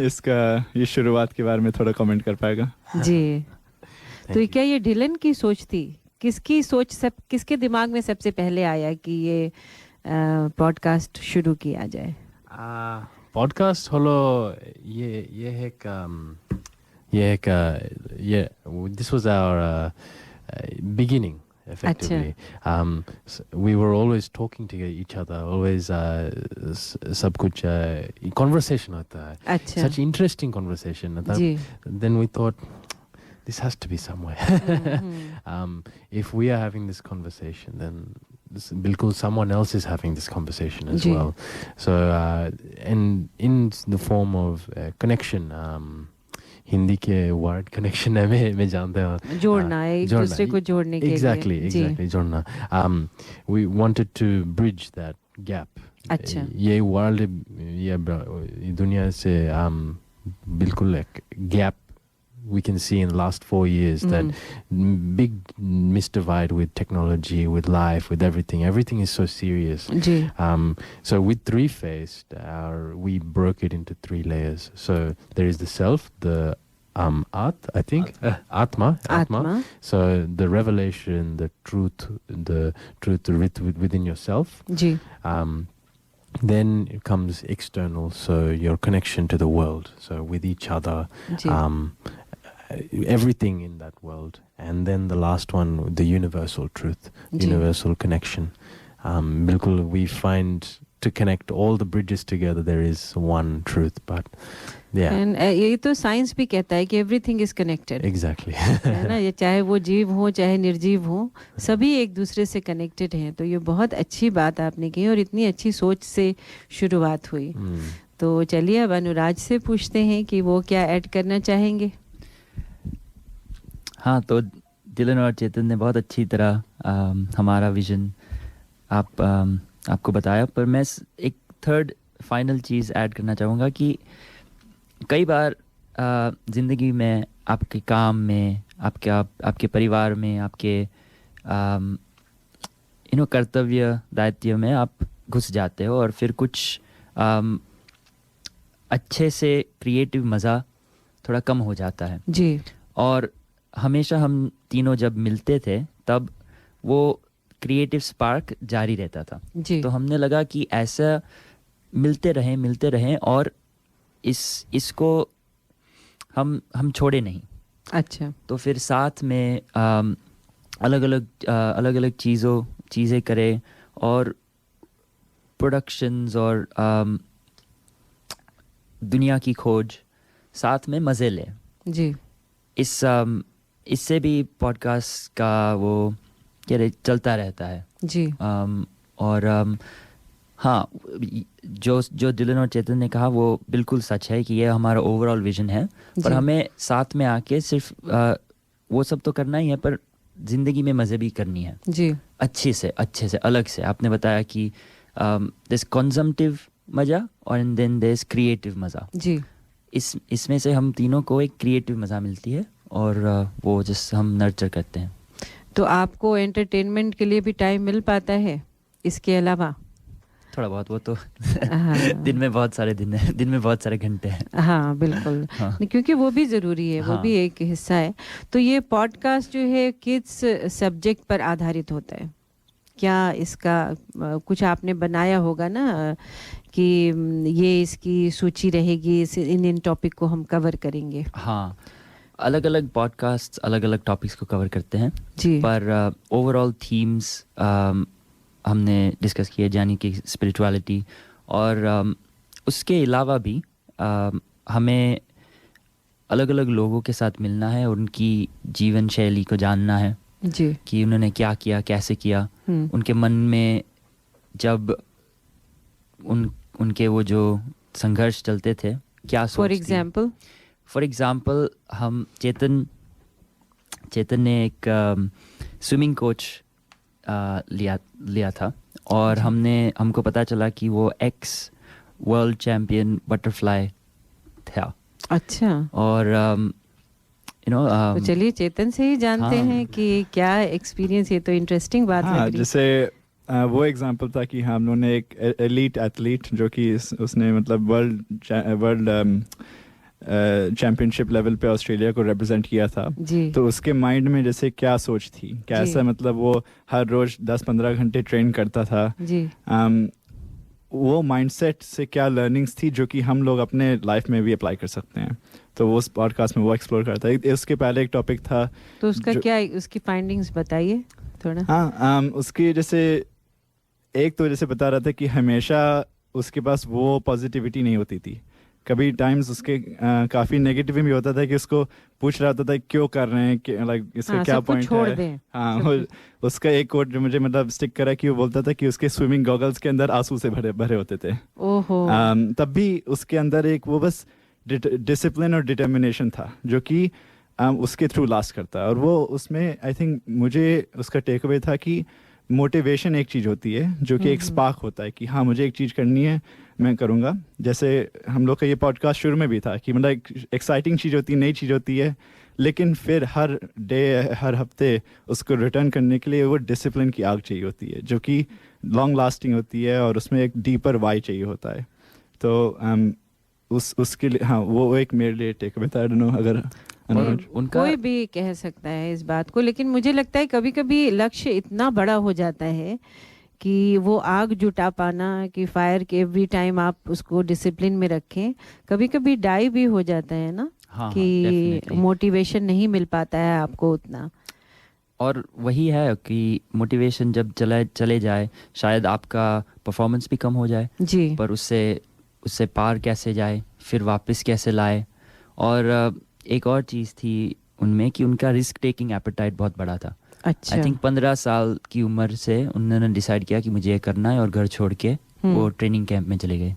इसका ये शुरुआत के बारे में थोड़ा कमेंट कर पाएगा। जी, तो क्या ये डिलन की सोच थी? किसकी सोच किसके दिमाग में सबसे पहले आया कि ये पॉडकास्ट शुरू किया जाए? पॉडकास्ट हलो ये this was our beginning effectively. We were always talking to each other, always सब कुछ conversation होता है, such interesting conversation. Then we thought this has to be somewhere. If we are having this conversation, then bilkul someone else is having this conversation as well. So and in the form of connection, Hindi के word connection है मैं जानते हैं, जोड़ना, एक दूसरे को जोड़ने के लिए। Exactly जोड़ना। We wanted to bridge that gap. अच्छा, ये वर्ल्ड ये दुनिया से बिल्कुल एक gap we can see in the last 4 years, that big misdivide with technology, with life, with everything is so serious. So with three-faced, we broke it into 3 layers. So there is the self, the I think Atma. So the revelation, the truth within yourself. Then it comes external, so your connection to the world, so with each other, everything in that world. And then the last one, the universal truth, universal connection. Bilkul, we find to connect all the bridges together, there is one truth, but yeah. And ये तो science भी कहता है कि everything is connected. Exactly. है ना, ये चाहे वो जीव हो चाहे निर्जीव हो, सभी एक दूसरे से कनेक्टेड हैं। तो ये बहुत अच्छी बात आपने की और इतनी अच्छी सोच से शुरुआत हुई। तो चलिए अब अनुराज से पूछते हैं कि वो क्या ऐड करना चाहेंगे। हाँ, तो डिलन और चेतन ने बहुत अच्छी तरह हमारा विजन आपको बताया, पर मैं एक थर्ड फाइनल चीज़ ऐड करना चाहूँगा कि कई बार ज़िंदगी में, आपके काम में, आपके परिवार में, आपके कर्तव्य दायित्व में आप घुस जाते हो और फिर कुछ अच्छे से क्रिएटिव मज़ा थोड़ा कम हो जाता है। जी। और हमेशा हम तीनों जब मिलते थे तब वो क्रिएटिव स्पार्क जारी रहता था। जी। तो हमने लगा कि ऐसा मिलते रहें और इसको हम छोड़े नहीं। अच्छा। तो फिर साथ में अलग अलग चीज़ें करें और प्रोडक्शंस और दुनिया की खोज साथ में मज़े लें। जी। इससे भी पॉडकास्ट का वो चलता रहता है। जी। और हाँ, जो डिलन और चेतन ने कहा वो बिल्कुल सच है कि ये हमारा ओवरऑल विजन है, पर हमें साथ में आके सिर्फ वो सब तो करना ही है, पर जिंदगी में मज़े भी करनी है। जी। अच्छे से अलग से। आपने बताया कि दिस कंजम्पटिव मज़ा और देन दिस क्रिएटिव मज़ा। जी। इसमें से हम तीनों को एक क्रिएटिव मज़ा मिलती है और वो जिस हम नर्चर करते हैं। तो आपको एंटरटेनमेंट के लिए भी टाइम मिल पाता है इसके अलावा? थोड़ा बहुत, वो तो दिन में बहुत सारे घंटे हैं। हाँ बिल्कुल। हाँ। क्योंकि वो भी ज़रूरी है। हाँ। वो भी एक हिस्सा है। तो ये पॉडकास्ट जो है किस सब्जेक्ट पर आधारित होता है? क्या इसका कुछ आपने बनाया होगा ना कि ये इसकी सूची रहेगी, इन टॉपिक को हम कवर करेंगे? हाँ, अलग अलग पॉडकास्ट अलग अलग टॉपिक्स को कवर करते हैं। जी। पर ओवरऑल थीम्स हमने डिस्कस किए, यानी कि स्पिरिचुअलिटी, और उसके अलावा भी हमें अलग अलग लोगों के साथ मिलना है, उनकी जीवन शैली को जानना है। जी। कि उन्होंने क्या किया, कैसे किया, उनके मन में जब उनके वो जो संघर्ष चलते थे, क्या सोच थी। फॉर एग्जाम्पल हम चेतन ने एक स्विमिंग कोच लिया था, और हमको पता चला कि वो एक्स वर्ल्ड चैम्पियन बटरफ्लाई था। अच्छा। और you know, तो चलिए चेतन से ही जानते हाँ। हैं कि क्या एक्सपीरियंस, ये तो इंटरेस्टिंग बात लग हाँ, रही है। जैसे वो एग्जांपल था कि हम लोगों ने एक एलीट एथलीट जो कि उसने मतलब वर्ल्ड चैंपियनशिप लेवल पे ऑस्ट्रेलिया को रिप्रेजेंट किया था, जी। तो उसके माइंड में जैसे क्या सोच थी, कैसा मतलब वो हर रोज 10-15 घंटे ट्रेन करता था, जी। वो माइंडसेट से क्या लर्निंग्स थी जो कि हम लोग अपने लाइफ में भी अप्लाई कर सकते हैं, तो वो उस पॉडकास्ट में वो एक्सप्लोर करता है। उसके पहले एक टॉपिक था, तो उसका क्या, उसकी फाइंडिंग्स बताइए थोड़ा। हाँ, उसकी जैसे एक तो जैसे बता रहा था कि हमेशा उसके पास वो पॉजिटिविटी नहीं होती थी, कभी टाइम्स उसके काफ़ी नेगेटिव भी होता था कि उसको पूछ रहा होता था क्यों कर रहे हैं, लाइक इसका क्या पॉइंट है। हाँ, उसका एक कोट जो मुझे मतलब स्टिक करा कि वो बोलता था कि उसके स्विमिंग गॉगल्स के अंदर आंसू से भरे भरे होते थे। ओहो। तब भी उसके अंदर एक वो बस डिसिप्लिन और डिटर्मिनेशन था जो कि उसके थ्रू लास्ट करता है। और वो उसमें आई थिंक मुझे उसका टेक अवे था कि मोटिवेशन एक चीज़ होती है जो कि एक स्पार्क होता है कि हाँ मुझे एक चीज़ करनी है, मैं करूँगा। जैसे हम लोग का ये पॉडकास्ट शुरू में भी था कि मतलब एक एक्साइटिंग चीज़ होती है, नई चीज़ होती है, लेकिन फिर हर डे हर हफ्ते उसको रिटर्न करने के लिए वो डिसिप्लिन की आग चाहिए होती है जो कि लॉन्ग लास्टिंग होती है और उसमें एक डीपर वाई चाहिए होता है। तो उसके लिए हाँ वो एक मेरे लिए टेक अवे था। आई डोंट नो अगर उनका कोई भी कह सकता है इस बात को, लेकिन मुझे लगता है कभी कभी लक्ष्य इतना बड़ा हो जाता है कि वो आग जुटा पाना कि फायर के एवरी टाइम आप उसको डिसिप्लिन में रखें, कभी कभी डाई भी हो जाता है ना। हाँ, कि मोटिवेशन नहीं मिल पाता है आपको उतना। और वही है कि मोटिवेशन जब चले जाए शायद आपका परफॉर्मेंस भी कम हो जाए जी, पर उससे पार कैसे जाए, फिर वापस कैसे लाए। और एक और चीज़ थी उनमें कि उनका रिस्क टेकिंग एपेटाइट बहुत बड़ा था। अच्छा। आई थिंक 15 साल की उम्र से उन्होंने डिसाइड किया कि मुझे ये करना है और घर छोड़ के वो ट्रेनिंग कैंप में चले गए।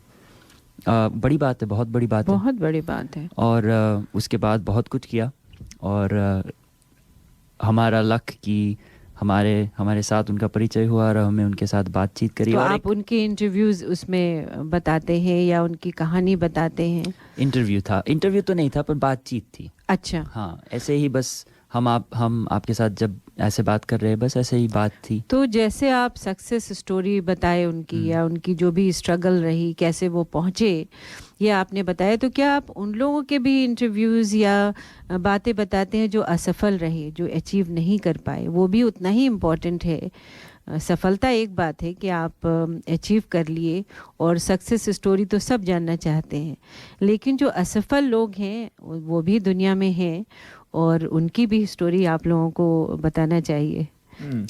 बड़ी बात है, बहुत बड़ी बात है, बहुत बड़ी बात है। और उसके बाद बहुत कुछ किया और हमारा लक कि हमारे साथ उनका परिचय हुआ और हमें उनके साथ बातचीत करी। तो और आप उनके इंटरव्यूज उसमें बताते हैं या उनकी कहानी बताते हैं? इंटरव्यू तो नहीं था पर बातचीत थी। अच्छा। हाँ, ऐसे ही बस हम आपके साथ जब ऐसे बात कर रहे हैं, बस ऐसे ही बात थी। तो जैसे आप सक्सेस स्टोरी बताए उनकी या उनकी जो भी स्ट्रगल रही, कैसे वो पहुँचे, ये आपने बताया, तो क्या आप उन लोगों के भी इंटरव्यूज़ या बातें बताते हैं जो असफल रहे, जो अचीव नहीं कर पाए? वो भी उतना ही इम्पोर्टेंट है। सफलता एक बात है कि आप अचीव कर लिए और सक्सेस स्टोरी तो सब जानना चाहते हैं, लेकिन जो असफल लोग हैं वो भी दुनिया में हैं और उनकी भी स्टोरी आप लोगों को बताना चाहिए।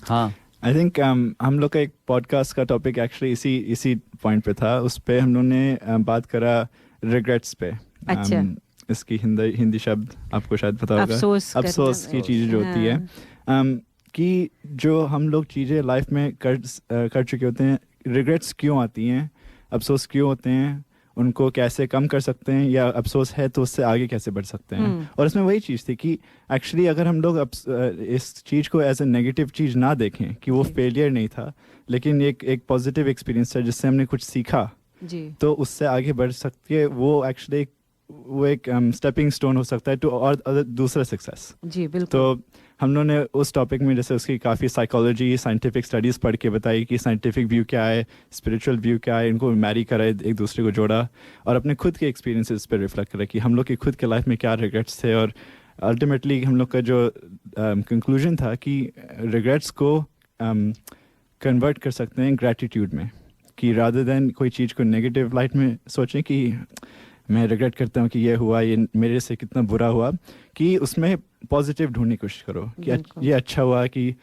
हाँ, आई थिंक हम लोग का एक पॉडकास्ट का टॉपिक एक्चुअली इसी पॉइंट पे था। उस पे हम लोगों ने बात करा रिग्रेट्स पे। अच्छा। इसकी हिंदी शब्द आपको शायद पता होगा, अफसोस की चीज़ जो होती है कि जो हम लोग चीज़ें लाइफ में कर चुके होते हैं, रिग्रेट्स क्यों आती हैं, अफसोस क्यों होते हैं, उनको कैसे कम कर सकते हैं, या अफसोस है तो उससे आगे कैसे बढ़ सकते हैं। और इसमें वही चीज़ थी कि एक्चुअली अगर हम लोग इस चीज़ को एज ए नेगेटिव चीज़ ना देखें कि वो फेलियर नहीं था, लेकिन एक पॉजिटिव एक्सपीरियंस है जिससे हमने कुछ सीखा जी, तो उससे आगे बढ़ सकती है। वो एक्चुअली वो एक स्टेपिंग स्टोन हो सकता है टू और दूसरा सक्सेस। जी बिल्कुल। तो हम लोगों ने उस टॉपिक में जैसे उसकी काफ़ी साइकोलॉजी, साइंटिफिक स्टडीज़ पढ़ के बताई कि साइंटिफिक व्यू क्या है, स्पिरिचुअल व्यू क्या है, इनको मैरी करा, एक दूसरे को जोड़ा और अपने खुद के एक्सपीरियंसेस पर रिफ्लेक्ट करा कि हम लोग की खुद के लाइफ में क्या रिग्रेट्स थे। और अल्टीमेटली हम लोग का जो कंक्लूजन था कि रिग्रेट्स को कन्वर्ट कर सकते हैं ग्रैटिट्यूड में, कि रादर देन कोई चीज़ को नेगेटिव लाइट में सोचें कि मैं रिग्रेट करता हूँ कि ये हुआ, ये मेरे से कितना बुरा हुआ, कि उसमें पॉजिटिव ढूंढने की कोशिश करो कि ये अच्छा हुआ, कि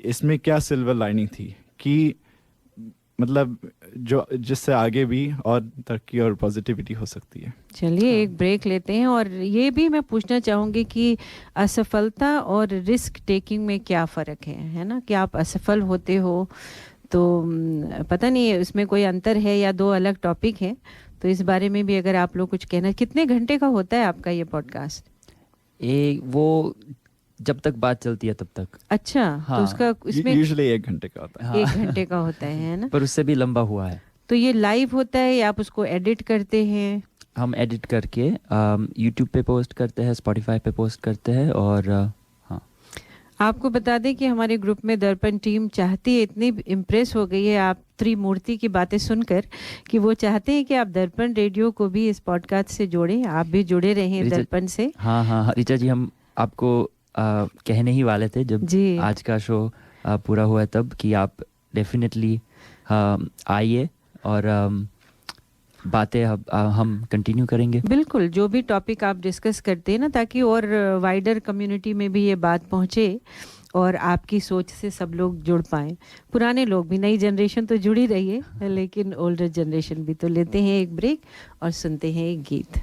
इसमें क्या सिल्वर लाइनिंग थी, कि मतलब जो जिससे आगे भी और तरक्की और पॉजिटिविटी हो सकती है। चलिए एक ब्रेक लेते हैं और ये भी मैं पूछना चाहूँगी कि असफलता और रिस्क टेकिंग में क्या फ़र्क है ना? कि आप असफल होते हो तो पता नहीं उसमें कोई अंतर है या दो अलग टॉपिक हैं, तो इस बारे में भी अगर आप लोग कुछ कहना। कितने घंटे का होता है आपका ये पॉडकास्ट? वो जब तक बात चलती है तब तक। अच्छा। हाँ, तो उसका इसमें यूजुअली 1 घंटे का होता है। 1 घंटे का होता है ना? पर उससे भी लंबा हुआ है। तो ये लाइव होता है या आप उसको एडिट करते हैं? हम एडिट करके यूट्यूब पे पोस्ट करते हैं, स्पॉटिफाई पे पोस्ट करते हैं। और हाँ, आपको बता दें कि हमारे ग्रुप में दर्पण टीम चाहती है, इतनी इम्प्रेस हो गई है आप त्रिमूर्ति की बातें सुनकर कि वो चाहते हैं कि आप दर्पण रेडियो को भी इस पॉडकास्ट से जोड़ें, आप भी जुड़े रहें दर्पण से। हाँ हाँ ऋचा जी, हम आपको कहने ही वाले थे जब आज का शो पूरा हुआ तब कि आप डेफिनेटली आइए और बातें हम कंटिन्यू करेंगे। बिल्कुल, जो भी टॉपिक आप डिस्कस करते हैं ना, ताकि और वाइडर कम्युनिटी में भी ये बात पहुंचे और आपकी सोच से सब लोग जुड़ पाएं। पुराने लोग भी, नई जनरेशन तो जुड़ी रही है लेकिन ओल्डर जनरेशन भी। तो लेते हैं एक ब्रेक और सुनते हैं एक गीत।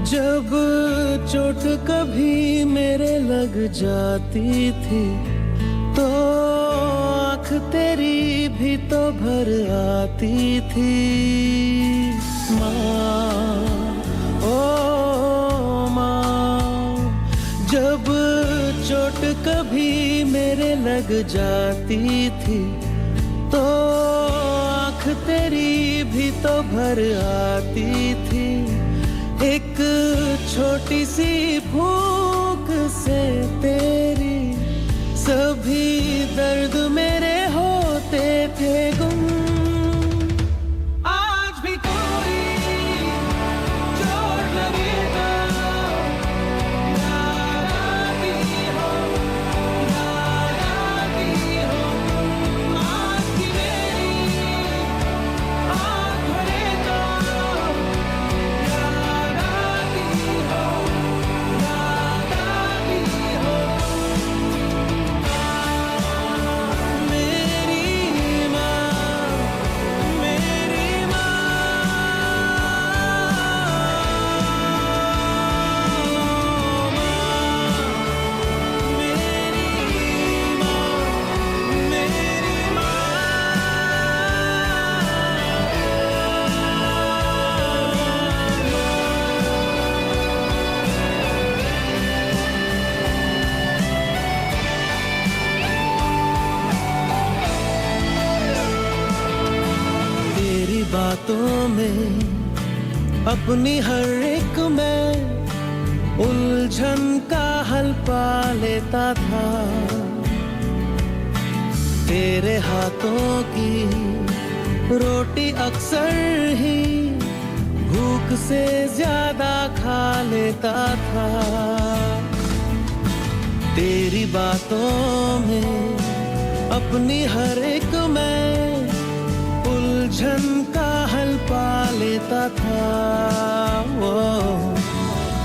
जब चोट कभी मेरे लग जाती थी तो आँख तेरी भी तो भर आती थी माँ, ओ माँ। जब चोट कभी मेरे लग जाती थी तो आँख तेरी भी तो भर आती थी। एक छोटी सी फूंक से तेरी सभी दर्द मेरे होते थे गुम। आज भी कोई चोट लगे तो याद आती हो, याद आती हो। आज भी मेरी आँख भरे तो बातों में अपनी हर एक मैं उलझन का हल पा लेता था। तेरे हाथों की रोटी अक्सर ही भूख से ज्यादा खा लेता था। तेरी बातों में अपनी हर एक मैं उलझन का हल पा लेता था। वो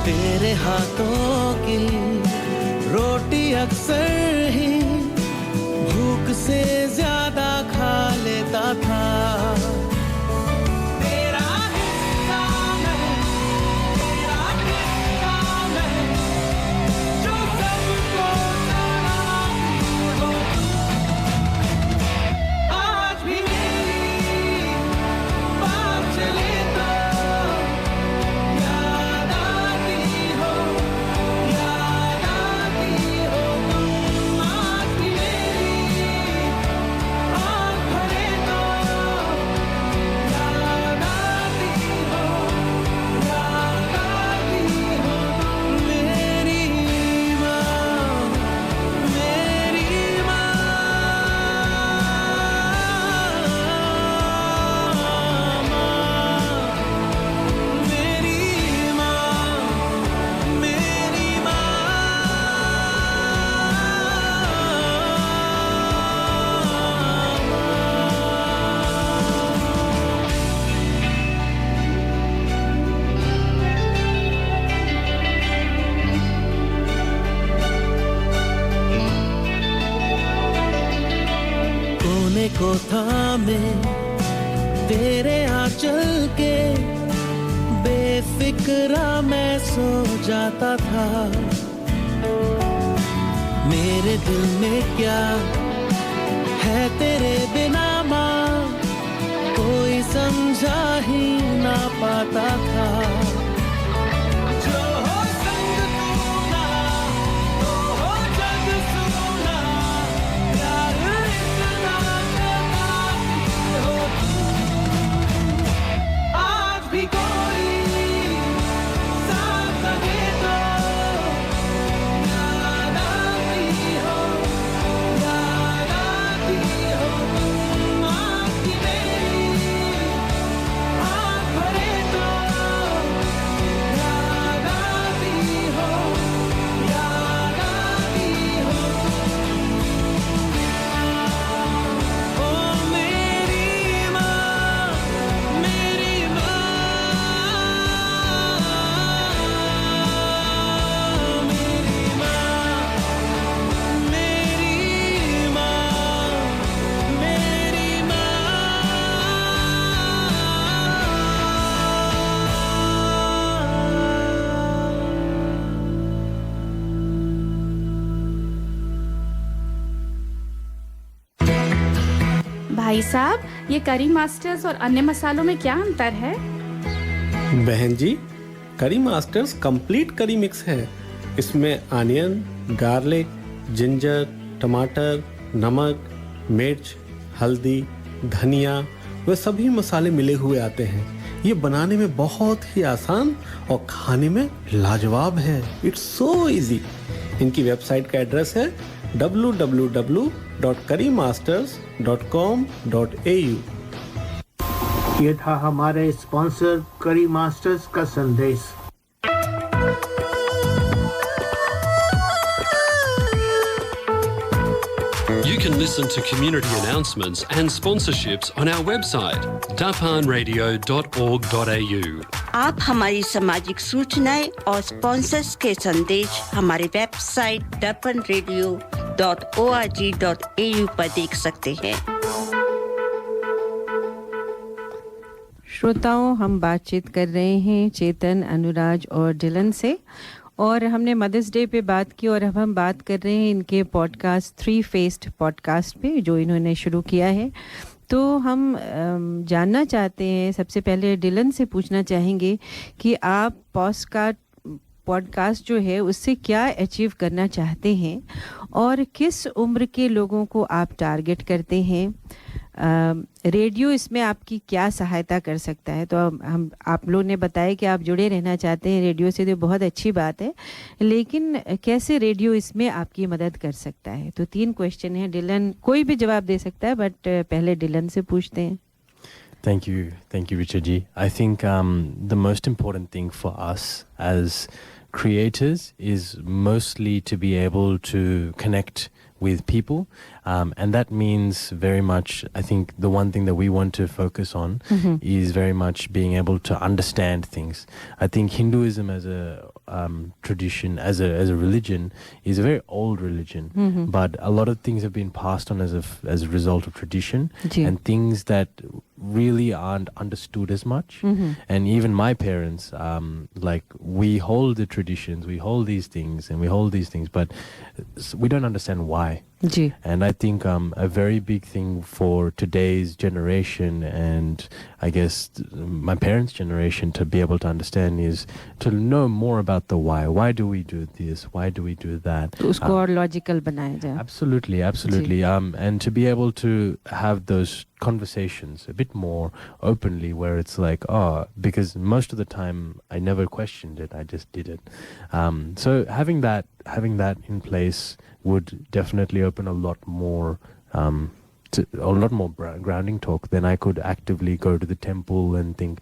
तेरे हाथों की रोटी अक्सर ही भूख से ज्यादा खा लेता था। तेरा हिस्सा मैं, तेरा हिस्सा मैं, जो सबको सलामी हो। आज भी को थामे तेरे आंचल के बेफिक्रा मैं सो जाता था। मेरे दिल में क्या है तेरे बिना माँ, कोई समझा ही ना पाता था। जो हो संग तू ना भाई साहब, ये करी मास्टर्स और अन्य मसालों में क्या अंतर है? बहन जी, करी मास्टर्स कंप्लीट करी मिक्स है। इसमें आनियन, गार्लिक, जिंजर, टमाटर, नमक, मिर्च, हल्दी, धनिया वे सभी मसाले मिले हुए आते हैं। ये बनाने में बहुत ही आसान और खाने में लाजवाब है। It's so easy. इनकी वेबसाइट का एड्रेस है www.currymasters.com.au। ये था हमारे स्पॉन्सर करी मास्टर्स का संदेश। You can listen to community announcements and sponsorships on our website, dapanradio.org.au. आप हमारी सामाजिक सूचनाएं और स्पॉन्सर्स के संदेश हमारे वेबसाइट dapanradio.org.au पर देख सकते हैं। श्रोताओं, हम बातचीत कर रहे हैं चेतन, अनुराज और डिलन से, और हमने मदर्स डे पे बात की और अब हम बात कर रहे हैं इनके पॉडकास्ट 3 फेस्ड पॉडकास्ट पे जो इन्होंने शुरू किया है। तो हम जानना चाहते हैं, सबसे पहले डिलन से पूछना चाहेंगे कि आप पॉडकास्ट जो है उससे क्या अचीव करना चाहते हैं और किस उम्र के लोगों को आप टारगेट करते हैं। रेडियो इसमें आपकी क्या सहायता कर सकता है? तो हम आप लोग ने बताया कि आप जुड़े रहना चाहते हैं रेडियो से, तो बहुत अच्छी बात है, लेकिन कैसे रेडियो इसमें आपकी मदद कर सकता है? तो 3 क्वेश्चन है। डिलन कोई भी जवाब दे सकता है, बट पहले डिलन से पूछते हैं। Thank you, Richard ji. I think the most important thing for us as creators is mostly to be able to connect with people, and that means very much, I think the one thing that we want to focus on is very much being able to understand things. I think Hinduism as a tradition, as a religion, is a very old religion, but a lot of things have been passed on as a result of tradition, and things that really aren't understood as much. And even my parents, like, we hold the traditions, we hold these things, and we hold these things, but we don't understand why. And I think a very big thing for today's generation, and I guess my parents' generation, to be able to understand is to know more about the why. Why do we do this? Why do we do that? उसको और logical बनाया जाए। Absolutely. And to be able to have those conversations a bit more openly, where it's like, because most of the time I never questioned it, I just did it. So having that in place would definitely open a lot more grounding talk. Then I could actively go to the temple and think,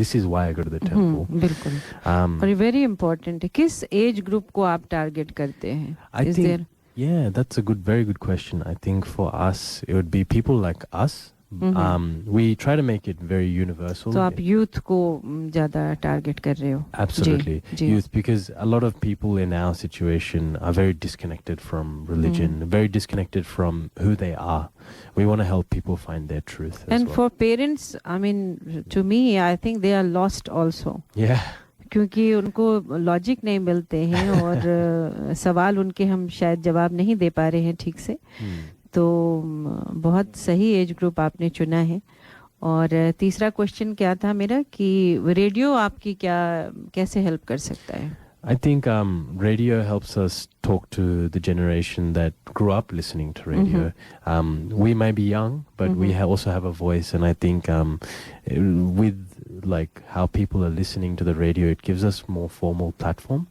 this is why I go to the temple. बिल्कुल। और very important है, किस age group को आप target करते हैं? Yeah, that's a very good question. I think for us it would be people like us. We try to make it very universal. तो आप youth को ज़्यादा target कर रहे हो? Absolutely, youth, because a lot of people in our situation are very disconnected from religion, very disconnected from who they are. We want to help people find their truth. And for parents, I mean, to me, I think they are lost also. Yeah. क्योंकि उनको logic नहीं मिलते हैं और सवाल उनके हम शायद जवाब नहीं दे पा रहे हैं ठीक से। तो बहुत सही एज ग्रुप आपने चुना है। और तीसरा क्वेश्चन क्या था मेरा कि रेडियो आपकी कैसे हेल्प कर सकता है? I think radio helps us talk to the generation that grew up listening to radio. We may be young, but we also have a voice, and I think with like how people are listening to the radio, it gives us more formal platform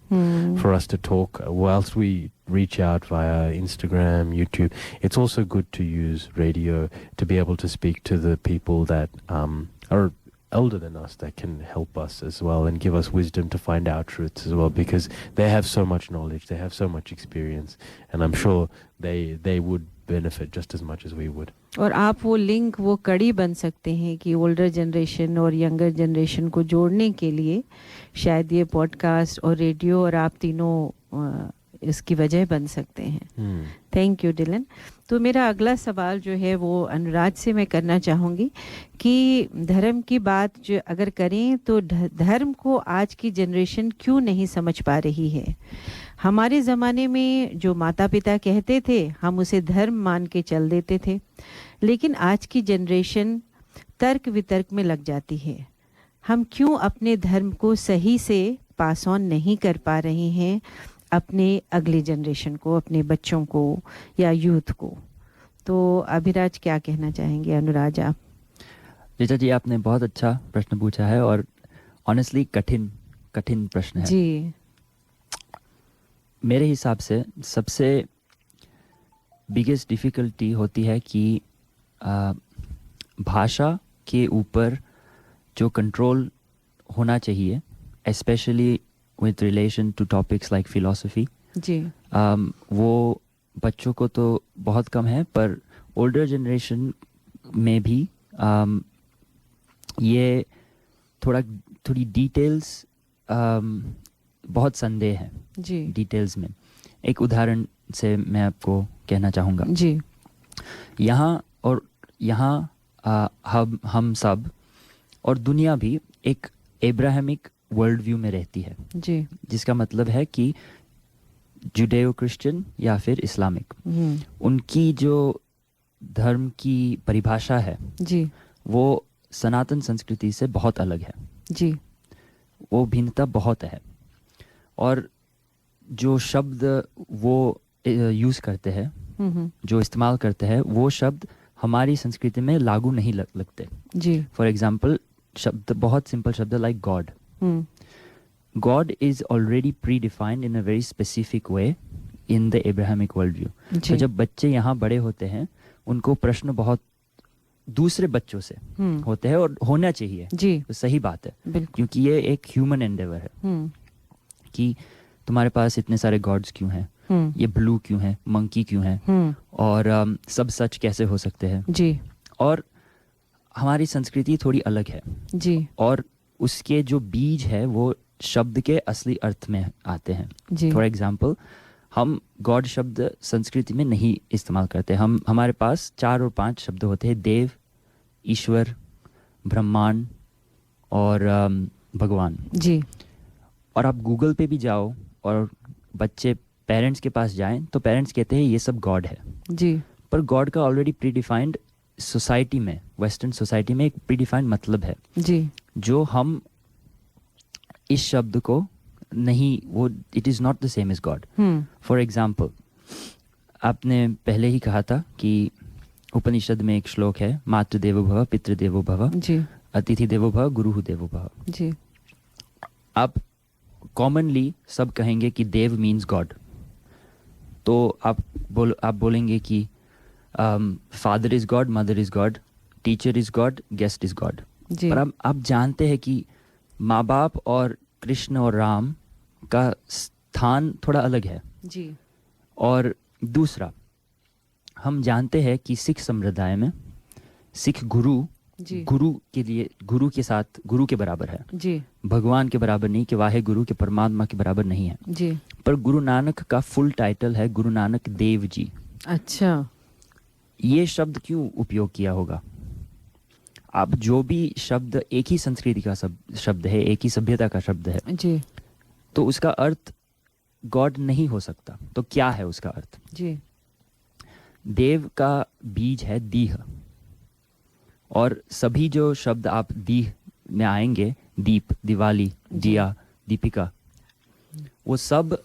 for us to talk whilst we reach out via Instagram, YouTube. It's also good to use radio to be able to speak to the people that are elder than us, that can help us as well and give us wisdom to find our truths as well, because they have so much knowledge, they have so much experience, and I'm sure they would benefit just as much as we would. और आप वो link, वो कड़ी बन सकते हैं कि older generation और यंगर जनरेशन को जोड़ने के लिए शायद ये पॉडकास्ट और रेडियो और आप तीनों इसकी वजह बन सकते हैं। Thank you Dylan. तो मेरा अगला सवाल जो है वो अनुराज से मैं करना चाहूँगी कि धर्म की बात जो अगर करें तो धर्म को आज की जनरेशन क्यों नहीं समझ पा रही है। हमारे ज़माने में जो माता पिता कहते थे हम उसे धर्म मान के चल देते थे, लेकिन आज की जनरेशन तर्क वितर्क में लग जाती है। हम क्यों अपने धर्म को सही से पास ऑन नहीं कर पा रहे हैं अपने अगले जनरेशन को, अपने बच्चों को या यूथ को। तो अभिराज क्या कहना चाहेंगे? अनुराज आप। रीता जी आपने बहुत अच्छा प्रश्न पूछा है और ऑनेस्टली कठिन प्रश्न है जी। मेरे हिसाब से सबसे बिगेस्ट डिफ़िकल्टी होती है कि भाषा के ऊपर जो कंट्रोल होना चाहिए, specially with relation to topics like philosophy जी वो बच्चों को तो बहुत कम है, पर ओल्डर जनरेशन में भी ये थोड़ी डिटेल्स बहुत संदेह है जी डिटेल्स में। एक उदाहरण से मैं आपको कहना चाहूँगा जी। यहाँ हम सब और दुनिया भी एक एब्राहमिक वर्ल्ड व्यू में रहती है जी, जिसका मतलब है कि जुडेओ क्रिश्चियन या फिर इस्लामिक, उनकी जो धर्म की परिभाषा है जी वो सनातन संस्कृति से बहुत अलग है जी। वो भिन्नता बहुत है और जो शब्द वो यूज़ करते हैं, जो इस्तेमाल करते हैं, वो शब्द हमारी संस्कृति में लागू नहीं लगते जी। फॉर एग्जाम्पल शब्द, बहुत सिंपल शब्द like God. God is already predefined in a very specific way in the Abrahamic worldview. तो जब बच्चे यहाँ बड़े होते हैं उनको प्रश्न बहुत दूसरे बच्चों से होते हैं और होना चाहिए जी। तो सही बात है, क्योंकि ये एक ह्यूमन एंडेवर है कि तुम्हारे पास इतने सारे गॉड्स क्यों हैं, ये ब्लू क्यों है, मंकी क्यों है, और सब सच कैसे हो सकते हैं जी। और हमारी संस्कृति थोड़ी अलग है जी, और उसके जो बीज है वो शब्द के असली अर्थ में आते हैं। फॉर एग्जाम्पल हम गॉड शब्द संस्कृति में नहीं इस्तेमाल करते, हमारे पास 4 और 5 शब्द होते हैं, देव, ईश्वर, ब्रह्मांड और भगवान जी। और आप गूगल पे भी जाओ और बच्चे पेरेंट्स के पास जाएं तो पेरेंट्स कहते हैं ये सब गॉड है जी। पर गॉड का ऑलरेडी प्रीडिफाइंड सोसाइटी में, वेस्टर्न सोसाइटी में एक प्रीडिफाइंड मतलब है जी, जो हम इस शब्द को नहीं, वो it is not the same as God. For example आपने पहले ही कहा था कि उपनिषद में एक श्लोक है, मातृ देवो भव पितृ देवो भव जी, अतिथि देवो भव गुरु देवो भव जी। आप कॉमनली सब कहेंगे कि देव मीन्स गॉड, तो आप बोलेंगे कि father is God, mother is God, teacher is God, guest is God. पर आप जानते हैं कि माँ बाप और कृष्ण और राम का स्थान थोड़ा अलग है जी। और दूसरा हम जानते हैं कि सिख संप्रदाय में सिख गुरु के लिए गुरु के साथ गुरु के बराबर है जी, भगवान के बराबर नहीं, कि वाहे गुरु के परमात्मा के बराबर नहीं है जी। पर गुरु नानक का फुल टाइटल है गुरु नानक देव जी। अच्छा, ये शब्द क्यों उपयोग किया होगा? अब जो भी शब्द एक ही संस्कृति का शब्द है, एक ही सभ्यता का शब्द है जी, तो उसका अर्थ गॉड नहीं हो सकता। तो क्या है उसका अर्थ? जी। देव का बीज है दीह, और सभी जो शब्द आप दीह में आएंगे, दीप, दिवाली, दिया, दीपिका, वो सब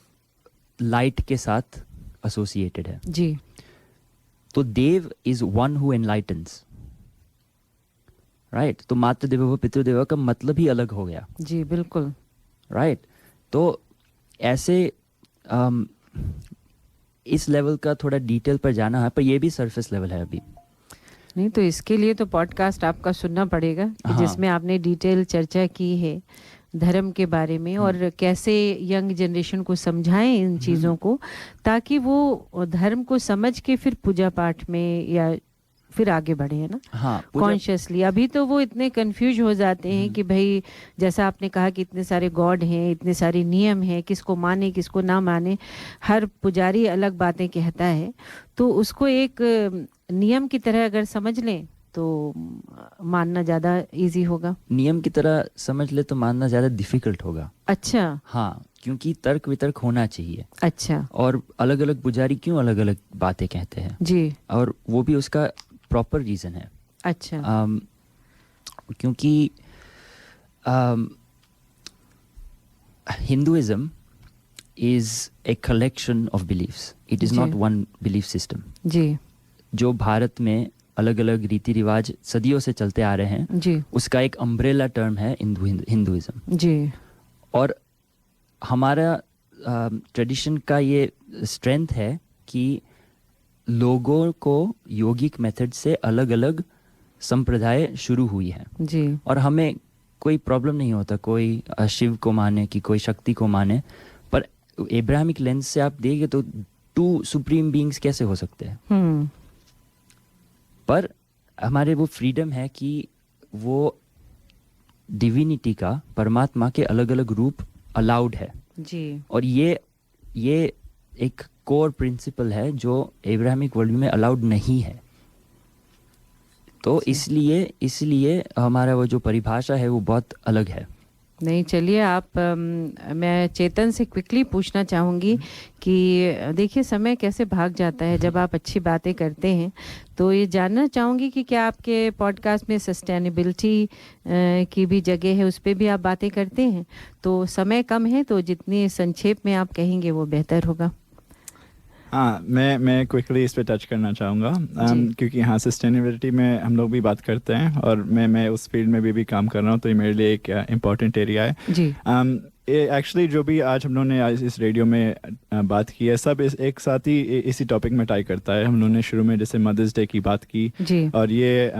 लाइट के साथ एसोसिएटेड है जी। तो देव इज वन हु एनलाइटन्स, राइट? तो मातृ देवो पितृदेव का मतलब ही अलग हो गया जी, बिल्कुल राइट। तो ऐसे इस लेवल का थोड़ा डिटेल पर जाना है, पर ये भी सरफेस लेवल है अभी नहीं। तो इसके लिए तो पॉडकास्ट आपका सुनना पड़ेगा हाँ। जिसमें आपने डिटेल चर्चा की है धर्म के बारे में और कैसे यंग जनरेशन को समझाएं इन चीज़ों को, ताकि वो धर्म को समझ के फिर पूजा पाठ में या फिर आगे बढ़े, है ना? हाँ, कॉन्शियसली। अभी तो वो इतने कंफ्यूज हो जाते हैं कि भाई जैसा आपने कहा कि इतने सारे गॉड हैं, इतने सारे नियम हैं, किसको माने किसको ना माने, हर पुजारी अलग बातें कहता है, तो उसको एक नियम की तरह अगर समझ लें तो मानना ज़्यादा इजी होगा। नियम की तरह समझ ले तो मानना ज़्यादा डिफिकल्ट होगा। अच्छा। हाँ, क्योंकि तर्क वितर्क होना चाहिए। अच्छा। और अलग अलग पुजारी क्यों अलग अलग बातें कहते हैं जी, और वो भी उसका प्रॉपर रीज़न है। अच्छा। क्योंकि Hinduism is a collection of beliefs, it is not one belief system. जी। जो भारत में अलग अलग रीति रिवाज सदियों से चलते आ रहे हैं जी, उसका एक अम्ब्रेला टर्म है हिंदुइज्म। जी। और हमारा ट्रेडिशन का ये स्ट्रेंथ है कि लोगों को योगिक मेथड से अलग अलग संप्रदाय शुरू हुई है जी, और हमें कोई प्रॉब्लम नहीं होता कोई शिव को माने कि कोई शक्ति को माने, पर एब्राहमिक लेंस से आप देखें तो 2 सुप्रीम बीइंग्स कैसे हो सकते हैं? पर हमारे वो फ्रीडम है कि वो डिविनिटी का, परमात्मा के अलग अलग रूप अलाउड है जी। और ये एक कोर प्रिंसिपल है जो एब्राहमिक वर्ल्ड में अलाउड नहीं है। तो इसलिए हमारा वो जो परिभाषा है वो बहुत अलग है। नहीं, चलिए आप मैं चेतन से क्विकली पूछना चाहूँगी कि देखिए समय कैसे भाग जाता है जब आप अच्छी बातें करते हैं, तो ये जानना चाहूँगी कि क्या आपके पॉडकास्ट में सस्टेनेबिलिटी की भी जगह है, उस पर भी आप बातें करते हैं? तो समय कम है तो जितनी संक्षेप में आप कहेंगे वो बेहतर होगा। हाँ, मैं क्विकली इस पे टच करना चाहूँगा क्योंकि हाँ सस्टेनेबिलिटी में हम लोग भी बात करते हैं और मैं उस फील्ड में भी काम कर रहा हूँ, तो ये मेरे लिए एक इम्पॉर्टेंट एरिया है जी। एक्चुअली जो भी आज हम लोगों ने आज इस रेडियो में बात की है सब एक साथ ही इसी टॉपिक में टाई करता है। हम लोगों ने शुरू में जैसे मदर्स डे की बात की जी। और ये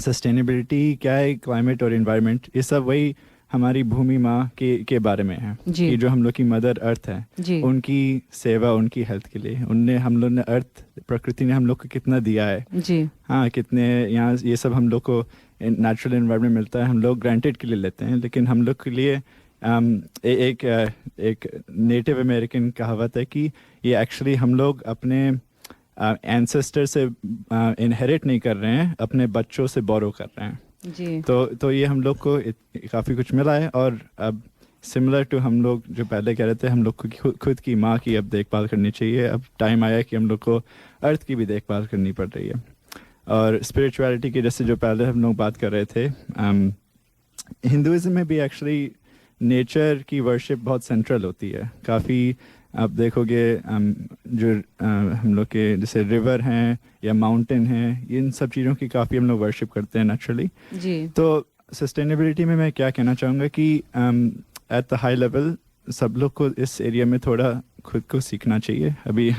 सस्टेनेबिलिटी क्या है, क्लाइमेट और एनवायरनमेंट, ये सब वही हमारी भूमि माँ के बारे में है कि जो हम लोग की मदर अर्थ है, उनकी सेवा, उनकी हेल्थ के लिए हम लोग ने अर्थ, प्रकृति ने हम लोग को कितना दिया है जी। हाँ, कितने यहाँ ये सब हम लोग को नेचुरल एनवायरनमेंट मिलता है, हम लोग ग्रांटेड के लिए लेते हैं, लेकिन हम लोग के लिए एक नेटिव अमेरिकन कहावत है कि ये एक्चुअली हम लोग अपने एंसेस्टर से इनहेरिट नहीं कर रहे हैं, अपने बच्चों से बोरो कर रहे हैं जी। तो ये हम लोग को काफ़ी कुछ मिला है। और अब सिमिलर टू हम लोग जो पहले कह रहे थे, हम लोग को खुद की माँ की अब देखभाल करनी चाहिए। अब टाइम आया कि हम लोग को अर्थ की भी देखभाल करनी पड़ रही है। और स्पिरिचुअलिटी की जैसे जो पहले हम लोग बात कर रहे थे, हिंदुइज्म में भी एक्चुअली नेचर की वर्शिप बहुत सेंट्रल होती है। काफ़ी आप देखोगे जो हम लोग के जैसे रिवर हैं या माउंटेन हैं, इन सब चीज़ों की काफ़ी हम लोग वर्शिप करते हैं नेचुरली जी। तो सस्टेनेबिलिटी में मैं क्या कहना चाहूँगा कि एट द हाई लेवल सब लोग को इस एरिया में थोड़ा खुद को सीखना चाहिए। अभी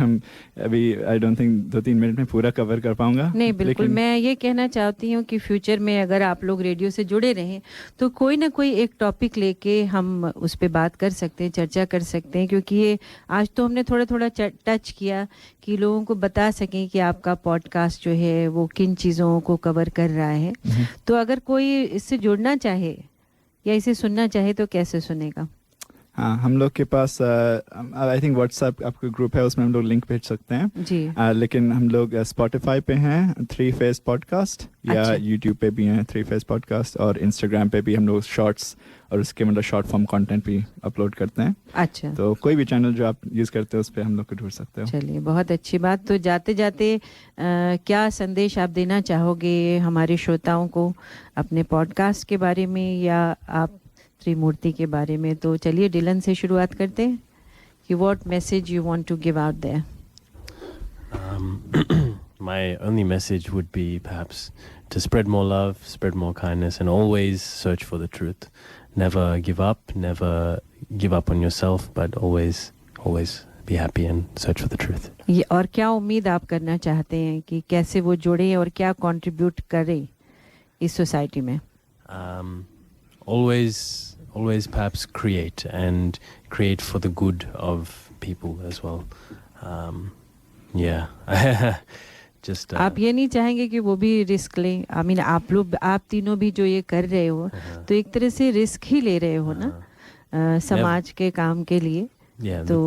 आई डोंट थिंक 2-3 मिनट में पूरा कवर कर पाऊंगा। नहीं, बिल्कुल। मैं ये कहना चाहती हूँ कि फ्यूचर में अगर आप लोग रेडियो से जुड़े रहें तो कोई ना कोई एक टॉपिक लेके हम उस पर बात कर सकते हैं, चर्चा कर सकते हैं, क्योंकि ये आज तो हमने थोड़ा टच किया कि लोगों को बता सकें कि आपका पॉडकास्ट जो है वो किन चीज़ों को कवर कर रहा है। तो अगर कोई इससे जुड़ना चाहे या इसे सुनना चाहे तो कैसे सुनेगा? हाँ, हम लोग के पास आई थिंक व्हाट्सएप आपका ग्रुप है, उसमें हम लोग लिंक भेज सकते हैं जी। लेकिन हम लोग स्पॉटिफाई पे हैं 3 फेस पॉडकास्ट या अच्छा। यूट्यूब पे भी हैं 3 फेस पॉडकास्ट, और इंस्टाग्राम पे भी हम लोग शॉर्ट्स और उसके मतलब शॉर्ट फॉर्म कंटेंट भी अपलोड करते हैं। अच्छा। तो कोई भी चैनल जो आप यूज़ करते हो उस पर हम लोग को ढूंढ सकते हो। चलिए, बहुत अच्छी बात। तो जाते जाते क्या संदेश आप देना चाहोगे हमारे श्रोताओं को अपने पॉडकास्ट के बारे में या आप त्रिमूर्ति के बारे में? तो चलिए डिलन से शुरुआत करते हैं कि what message you want to give out there. My only message would be perhaps to spread more love, spread more kindness, and always search for the truth. Never give up on yourself, but always be happy and search for the truth. ये और क्या उम्मीद आप करना चाहते हैं कि कैसे वो जुड़े और क्या कंट्रीब्यूट करें इस सोसाइटी में? Always perhaps create for the good of people as well. Yeah. just आप ये नहीं चाहेंगे कि वो भी रिस्क लें? आई मीन आप तीनों भी जो ये कर रहे हो तो एक तरह से रिस्क ही ले रहे हो ना समाज के काम के लिए. yeah, तो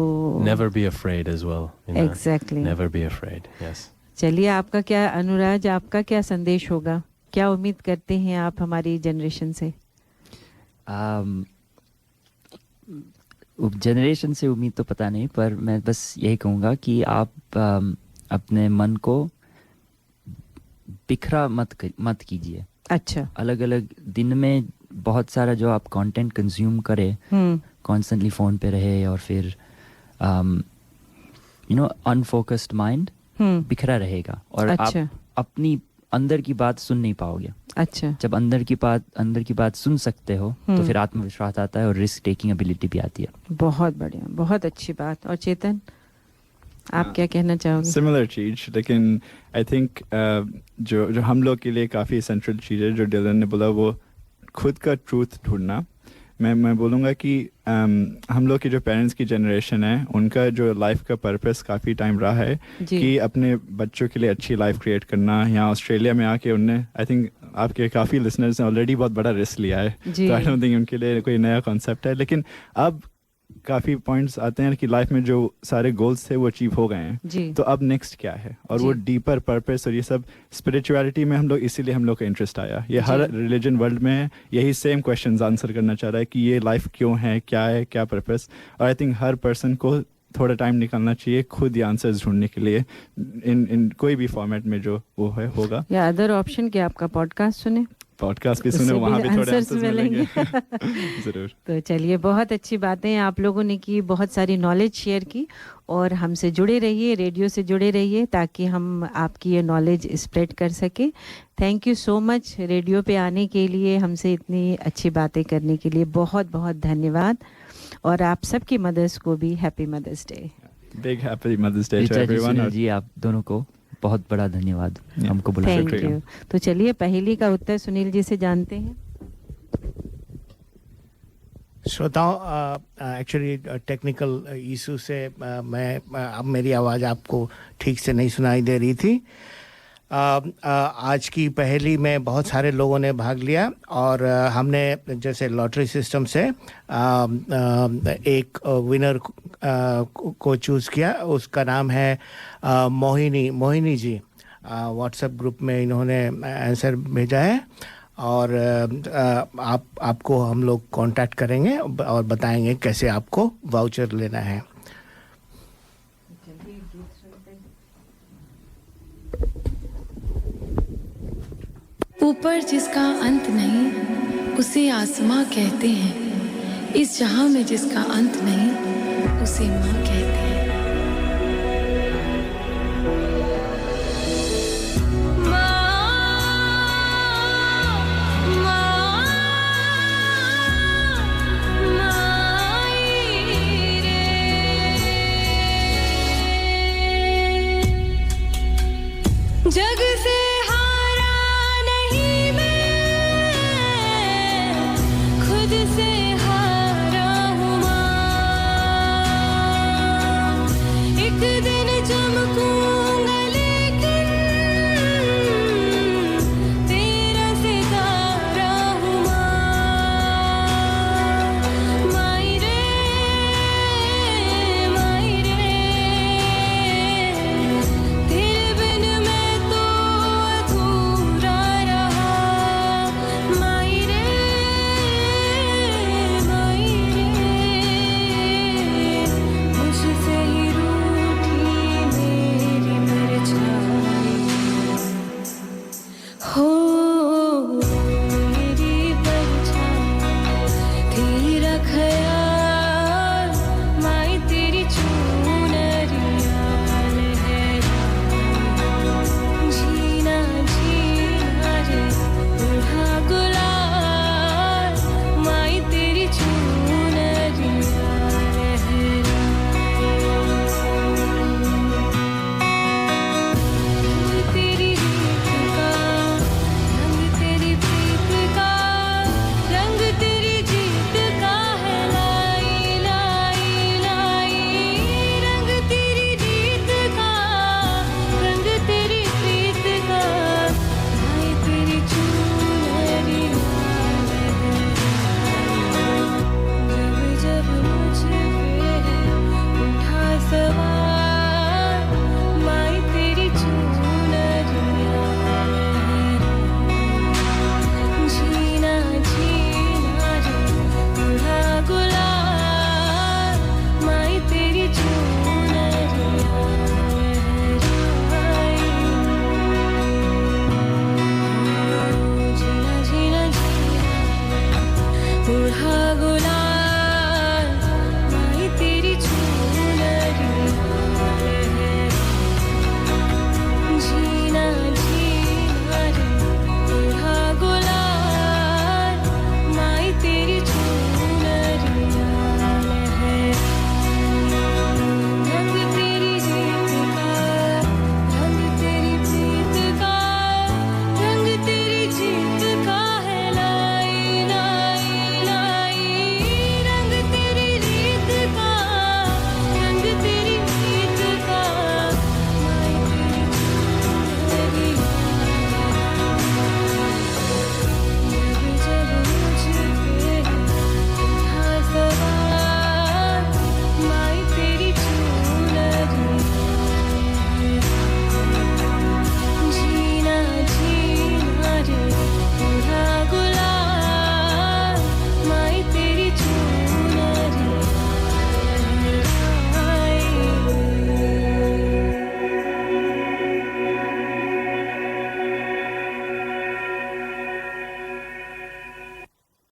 never be afraid as well. Exactly. Never be afraid. Yes. चलिए, आपका क्या अनुराज, आपका क्या संदेश होगा? क्या उम्मीद करते हैं आप हमारी जनरेशन से? जनरेशन से उम्मीद तो पता नहीं, पर मैं बस यही कहूँगा कि आप अपने मन को बिखरा मत कीजिए. अच्छा. अलग अलग दिन में बहुत सारा जो आप कंटेंट कंज्यूम करें, कॉन्स्टेंटली फ़ोन पे रहे और फिर अनफोकस्ड माइंड बिखरा रहेगा और अच्छा. आप अपनी अंदर की बात सुन नहीं पाओगे. अच्छा. जब अंदर की बात सुन सकते हो तो फिर आत्मविश्वास आता है और रिस्क टेकिंग एबिलिटी भी आती है. बहुत बढ़िया, बहुत अच्छी बात. और चेतन, आप क्या कहना चाहोगे? सिमिलर चीज, लेकिन आई थिंक जो हम लोग के लिए काफ़ी सेंट्रल चीज़ है जो डिलन ने बोला, वो खुद का ट्रूथ ढूंढना. मैं बोलूँगा कि हम लोग की जो पेरेंट्स की जनरेशन है, उनका जो लाइफ का पर्पस काफ़ी टाइम रहा है कि अपने बच्चों के लिए अच्छी लाइफ क्रिएट करना. यहाँ ऑस्ट्रेलिया में आके उनने, आई थिंक आपके काफ़ी लिसनर्स ने ऑलरेडी बहुत बड़ा रिस्क लिया है, तो आई डोंट थिंक उनके लिए कोई नया कॉन्सेप्ट है. लेकिन अब काफ़ी पॉइंट्स आते हैं कि लाइफ में जो सारे गोल्स थे वो अचीव हो गए हैं, तो अब नेक्स्ट क्या है, और वो डीपर पर्पस और ये सब स्पिरिचुअलिटी में हम लोग, इसीलिए हम लोग का इंटरेस्ट आया. ये हर रिलीजन वर्ल्ड में यही सेम क्वेश्चंस आंसर करना चाह रहा है कि ये लाइफ क्यों है, क्या पर्पस. और आई थिंक हर पर्सन को थोड़ा टाइम निकालना चाहिए खुद ये आंसर्स ढूंढने के लिए, इन कोई भी फॉर्मेट में जो वो है होगा. या अदर ऑप्शन कि आपका पॉडकास्ट सुने, पॉडकास्ट भी सुने, वहाँ भी थोड़े आंसर्स मिलेंगे. जरूर. तो चलिए, बहुत अच्छी बातें आप लोगों ने की, बहुत सारी नॉलेज शेयर की, और हमसे जुड़े रहिए, रेडियो से जुड़े रहिए ताकि हम आपकी ये नॉलेज स्प्रेड कर सके. Thank you so much radio पे आने के लिए, हमसे इतनी अच्छी बातें करने के लिए बहुत बहुत धन्यवाद. और आप सबकी मदर्स को भी happy mother's day. Big happy mother's day to everyone. जी, आप दोनों को बहुत बड़ा धन्यवाद हमको बुलाने के लिए. तो चलिए, पहेली का उत्तर सुनील जी से जानते हैं. श्रोताओं, एक्चुअली टेक्निकल इशू से अब मेरी आवाज़ आपको ठीक से नहीं सुनाई दे रही थी. आज की पहेली में बहुत सारे लोगों ने भाग लिया और हमने जैसे लॉटरी सिस्टम से एक विनर को चूज़ किया. उसका नाम है मोहिनी जी. व्हाट्सएप ग्रुप में इन्होंने आंसर भेजा है और आपको हम लोग कांटेक्ट करेंगे और बताएंगे कैसे आपको वाउचर लेना है. ऊपर जिसका अंत नहीं उसे आसमां कहते हैं, इस जहां में जिसका अंत नहीं उसे मां कहते हैं. जग